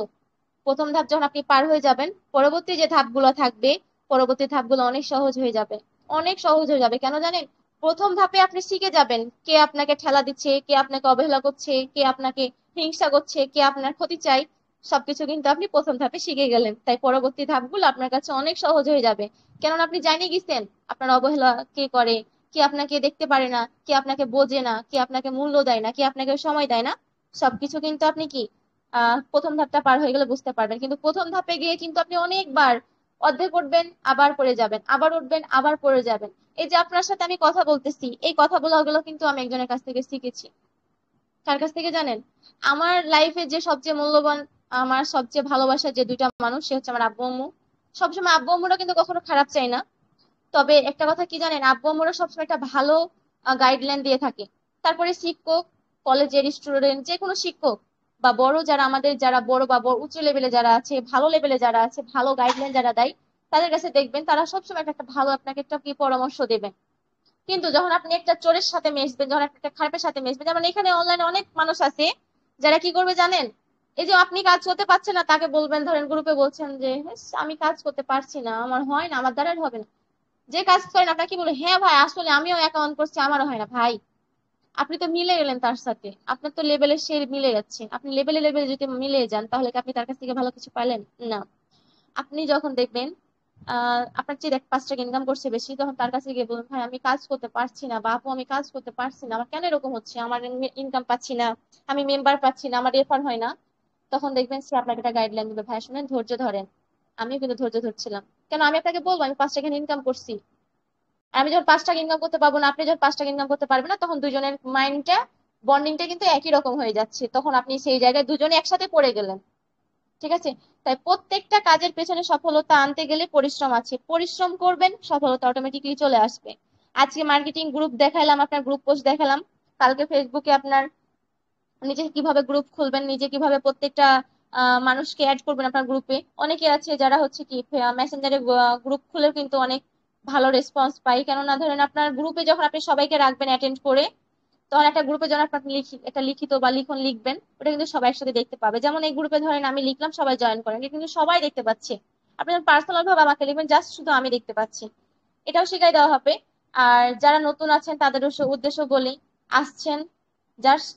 Speaker 1: প্রথম ধাপ যখন আপনি পার হয়ে যাবেন, পরবর্তী যে ধাপগুলো থাকবে, পরবর্তী ধাপগুলো অনেক সহজ হয়ে যাবে। অনেক সহজ হয়ে যাবে, কেন জানেন? প্রথম ধাপে আপনি শিখে যাবেন কে আপনাকে ঠেলা দিচ্ছে, কে আপনাকে অবহেলা করছে, কে আপনাকে হিংসা করছে, কে আপনার ক্ষতি চাই। সবকিছু কিন্তু আপনি প্রথম ধাপে শিখে গেলেন, তাই পরবর্তী ধাপগুলো আপনার কাছে অনেক সহজ হয়ে যাবে। কেননা আপনি জানিয়ে গেছেন আপনার অবহেলা কে করে, কে আপনাকে দেখতে পারে না, কে আপনাকে বোঝে না, কে আপনাকে মূল্য দেয় না, কে আপনাকে সময় দেয় না, সবকিছু কিন্তু আপনি কি প্রথম ধাপটা পার হয়ে গেলে বুঝতে পারবেন। কিন্তু প্রথম ধাপে গিয়ে কিন্তু আপনি অনেকবার অর্ধেক উঠবেন, আবার পড়ে যাবেন, আবার উঠবেন, আবার পড়ে যাবেন। এই যে আপনার সাথে আমি কথা বলতেছি, এই কথাগুলো কিন্তু আমি একজনের কাছ থেকে শিখেছি। কার কাছ থেকে জানেন? আমার লাইফে যে সবচেয়ে মূল্যবান, আমার সবচেয়ে ভালোবাসার যে দুইটা মানুষ, সে হচ্ছে আমার আব্বু আম্মু। সবসময় আব্বু আম্মুরা কিন্তু কখনো খারাপ চাই না। তবে একটা কথা কি জানেন, আব্বু আম্মুরা সবসময় একটা ভালো গাইডলাইন দিয়ে থাকে। তারপরে শিক্ষক, কলেজের স্টুডেন্ট, যে কোনো শিক্ষক বা বড় যারা আমাদের, যারা বড় বা বড় উঁচু লেভেলে যারা আছে, ভালো লেভেলে যারা আছে, ভালো গাইডলাইন যারা দেয়, তাদের কাছে দেখবেন তারা সবসময় একটা ভালো আপনাকে একটা কি পরামর্শ দেবেন। কিন্তু যখন আপনি একটা চোরের সাথে মিশবেন, যখন আপনি একটা খারাপের সাথে মিশবেন, যেমন এখানে অনলাইনে অনেক মানুষ আছে যারা কি করবে জানেন, এই যে আপনি কাজ করতে পারছেন না, তাকে বলবেন, ধরেন গ্রুপে বলছেন যে "হেস, আমি কাজ করতে পারছি না, আমার হয় না, আমার দ্বারা হবে না"। যে কাজ করেন আপনাকে কি বলে, হ্যাঁ ভাই আসলে আমিও অ্যাকাউন্ট করছি, আমারও হয় না ভাই। আপনি তো মিলে গেলেন তার সাথে, আপনার তো লেভেলের সে মিলে যাচ্ছে, আপনি লেভেলে লেভেলে যদি মিলে যান তাহলে কি আপনি তার কাছ থেকে ভালো কিছু পাইলেন? না। আপনি যখন দেখবেন আপনার চেয়ে 5 টাকা ইনকাম করছে বেশি, তখন তার কাছে গিয়ে বলুন, ভাই আমি কাজ করতে পারছি না, বা আপু আমি কাজ করতে পারছি না, আমার কেন এরকম হচ্ছে, আমার ইনকাম পাচ্ছি না, আমি মেম্বার পাচ্ছি না, আমার রেফার হয় না। তখন দেখবেন সে আপনাকে একটা গাইডলাইন দিবে, ভাই শুনেন ধৈর্য ধরেন। আমিও কিন্তু ধৈর্য ধরছিলাম, কেন আমি আপনাকে বলবো আমি 5 টাকা ইনকাম করছি। আর আমি যখন 5 টাকা ইনকাম করতে পারবো না, আপনি যখন 5 টাকা ইনকাম করতে পারবেন না, তখন দুজনের মাইন্ডটা, বন্ডিংটা কিন্তু একই রকম হয়ে যাচ্ছে, তখন আপনি সেই জায়গায় দুজনে একসাথে পড়ে গেলেন। ঠিক আছে? তাই প্রত্যেকটা কাজের পেছনে সফলতা আনতে গেলে পরিশ্রম আছে, পরিশ্রম করবেন, সফলতা অটোমেটিকলি চলে আসবে। আজকে মার্কেটিং গ্রুপ দেখালাম, আপনার গ্রুপ পোস্ট দেখালাম, কালকে ফেসবুকে আপনার নিজে কিভাবে গ্রুপ খুলবেন, নিজে কিভাবে প্রত্যেকটা মানুষকে অ্যাড করবেন আপনার গ্রুপে। অনেকে আছে যারা হচ্ছে কি মেসেঞ্জারে গ্রুপ খুলেও কিন্তু অনেক ভালো রেসপন্স পাই, কেননা ধরেন আপনার গ্রুপে যখন আপনি সবাইকে রাখবেন অ্যাটেন্ড করে, তখন একটা গ্রুপে যখন আপনি একটা লিখিত বা লিখন লিখবেন, ওটা কিন্তু সবাই একসাথে দেখতে পাবে। যেমন এই গ্রুপে ধরেন আমি লিখলাম, সবাই জয়েন করেন, এটা কিন্তু সবাই দেখতে পাচ্ছে। আপনি পার্সোনাল ভাবে আমাকে লিখবেন, জাস্ট শুধু আমি দেখতে পাচ্ছি। এটাও শিখাই দেওয়া হবে। আর যারা নতুন আছেন তাদের উদ্দেশ্য বলি, আসছেন জাস্ট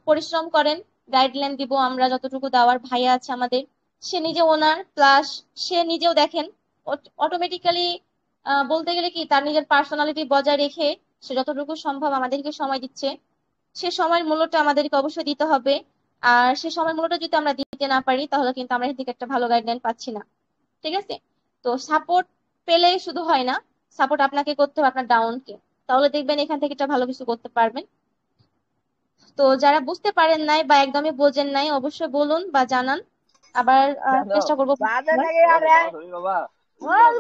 Speaker 1: পরিশ্রম করেন, গাইডলাইন দিব আমরা যতটুকু দেওয়ার। ভাইয়া আছে আমাদের, সে নিজে ওনার, প্লাস সে নিজেও দেখেন অটোমেটিক্যালি বলতে গেলে কি তার নিজের পার্সোনালিটি বজায় রেখে সে যতটুকু সম্ভব আমাদেরকে সময় দিচ্ছে। সে সময়ের মূল্যটা আমাদেরকে অবশ্যই দিতে হবে। আর সে সময়ের মূল্যটা যদি আমরা দিতে না পারি, তাহলে কিন্তু আমরা এদিকে একটা ভালো গাইডলাইন পাচ্ছি না। ঠিক আছে? তো সাপোর্ট পেলে শুধু হয় না, সাপোর্ট আপনাকে করতে হবে আপনার ডাউনকে, তাহলে দেখবেন এখান থেকে একটা ভালো কিছু করতে পারবেন। তো যারা বুঝতে পারেন নাই বা একদমই বোঝেন নাই, অবশ্যই বলুন বা জানান, আবার
Speaker 3: কেন
Speaker 1: চেষ্টা করবো
Speaker 3: বাজে
Speaker 1: বুঝাবার।
Speaker 3: নাকি আরে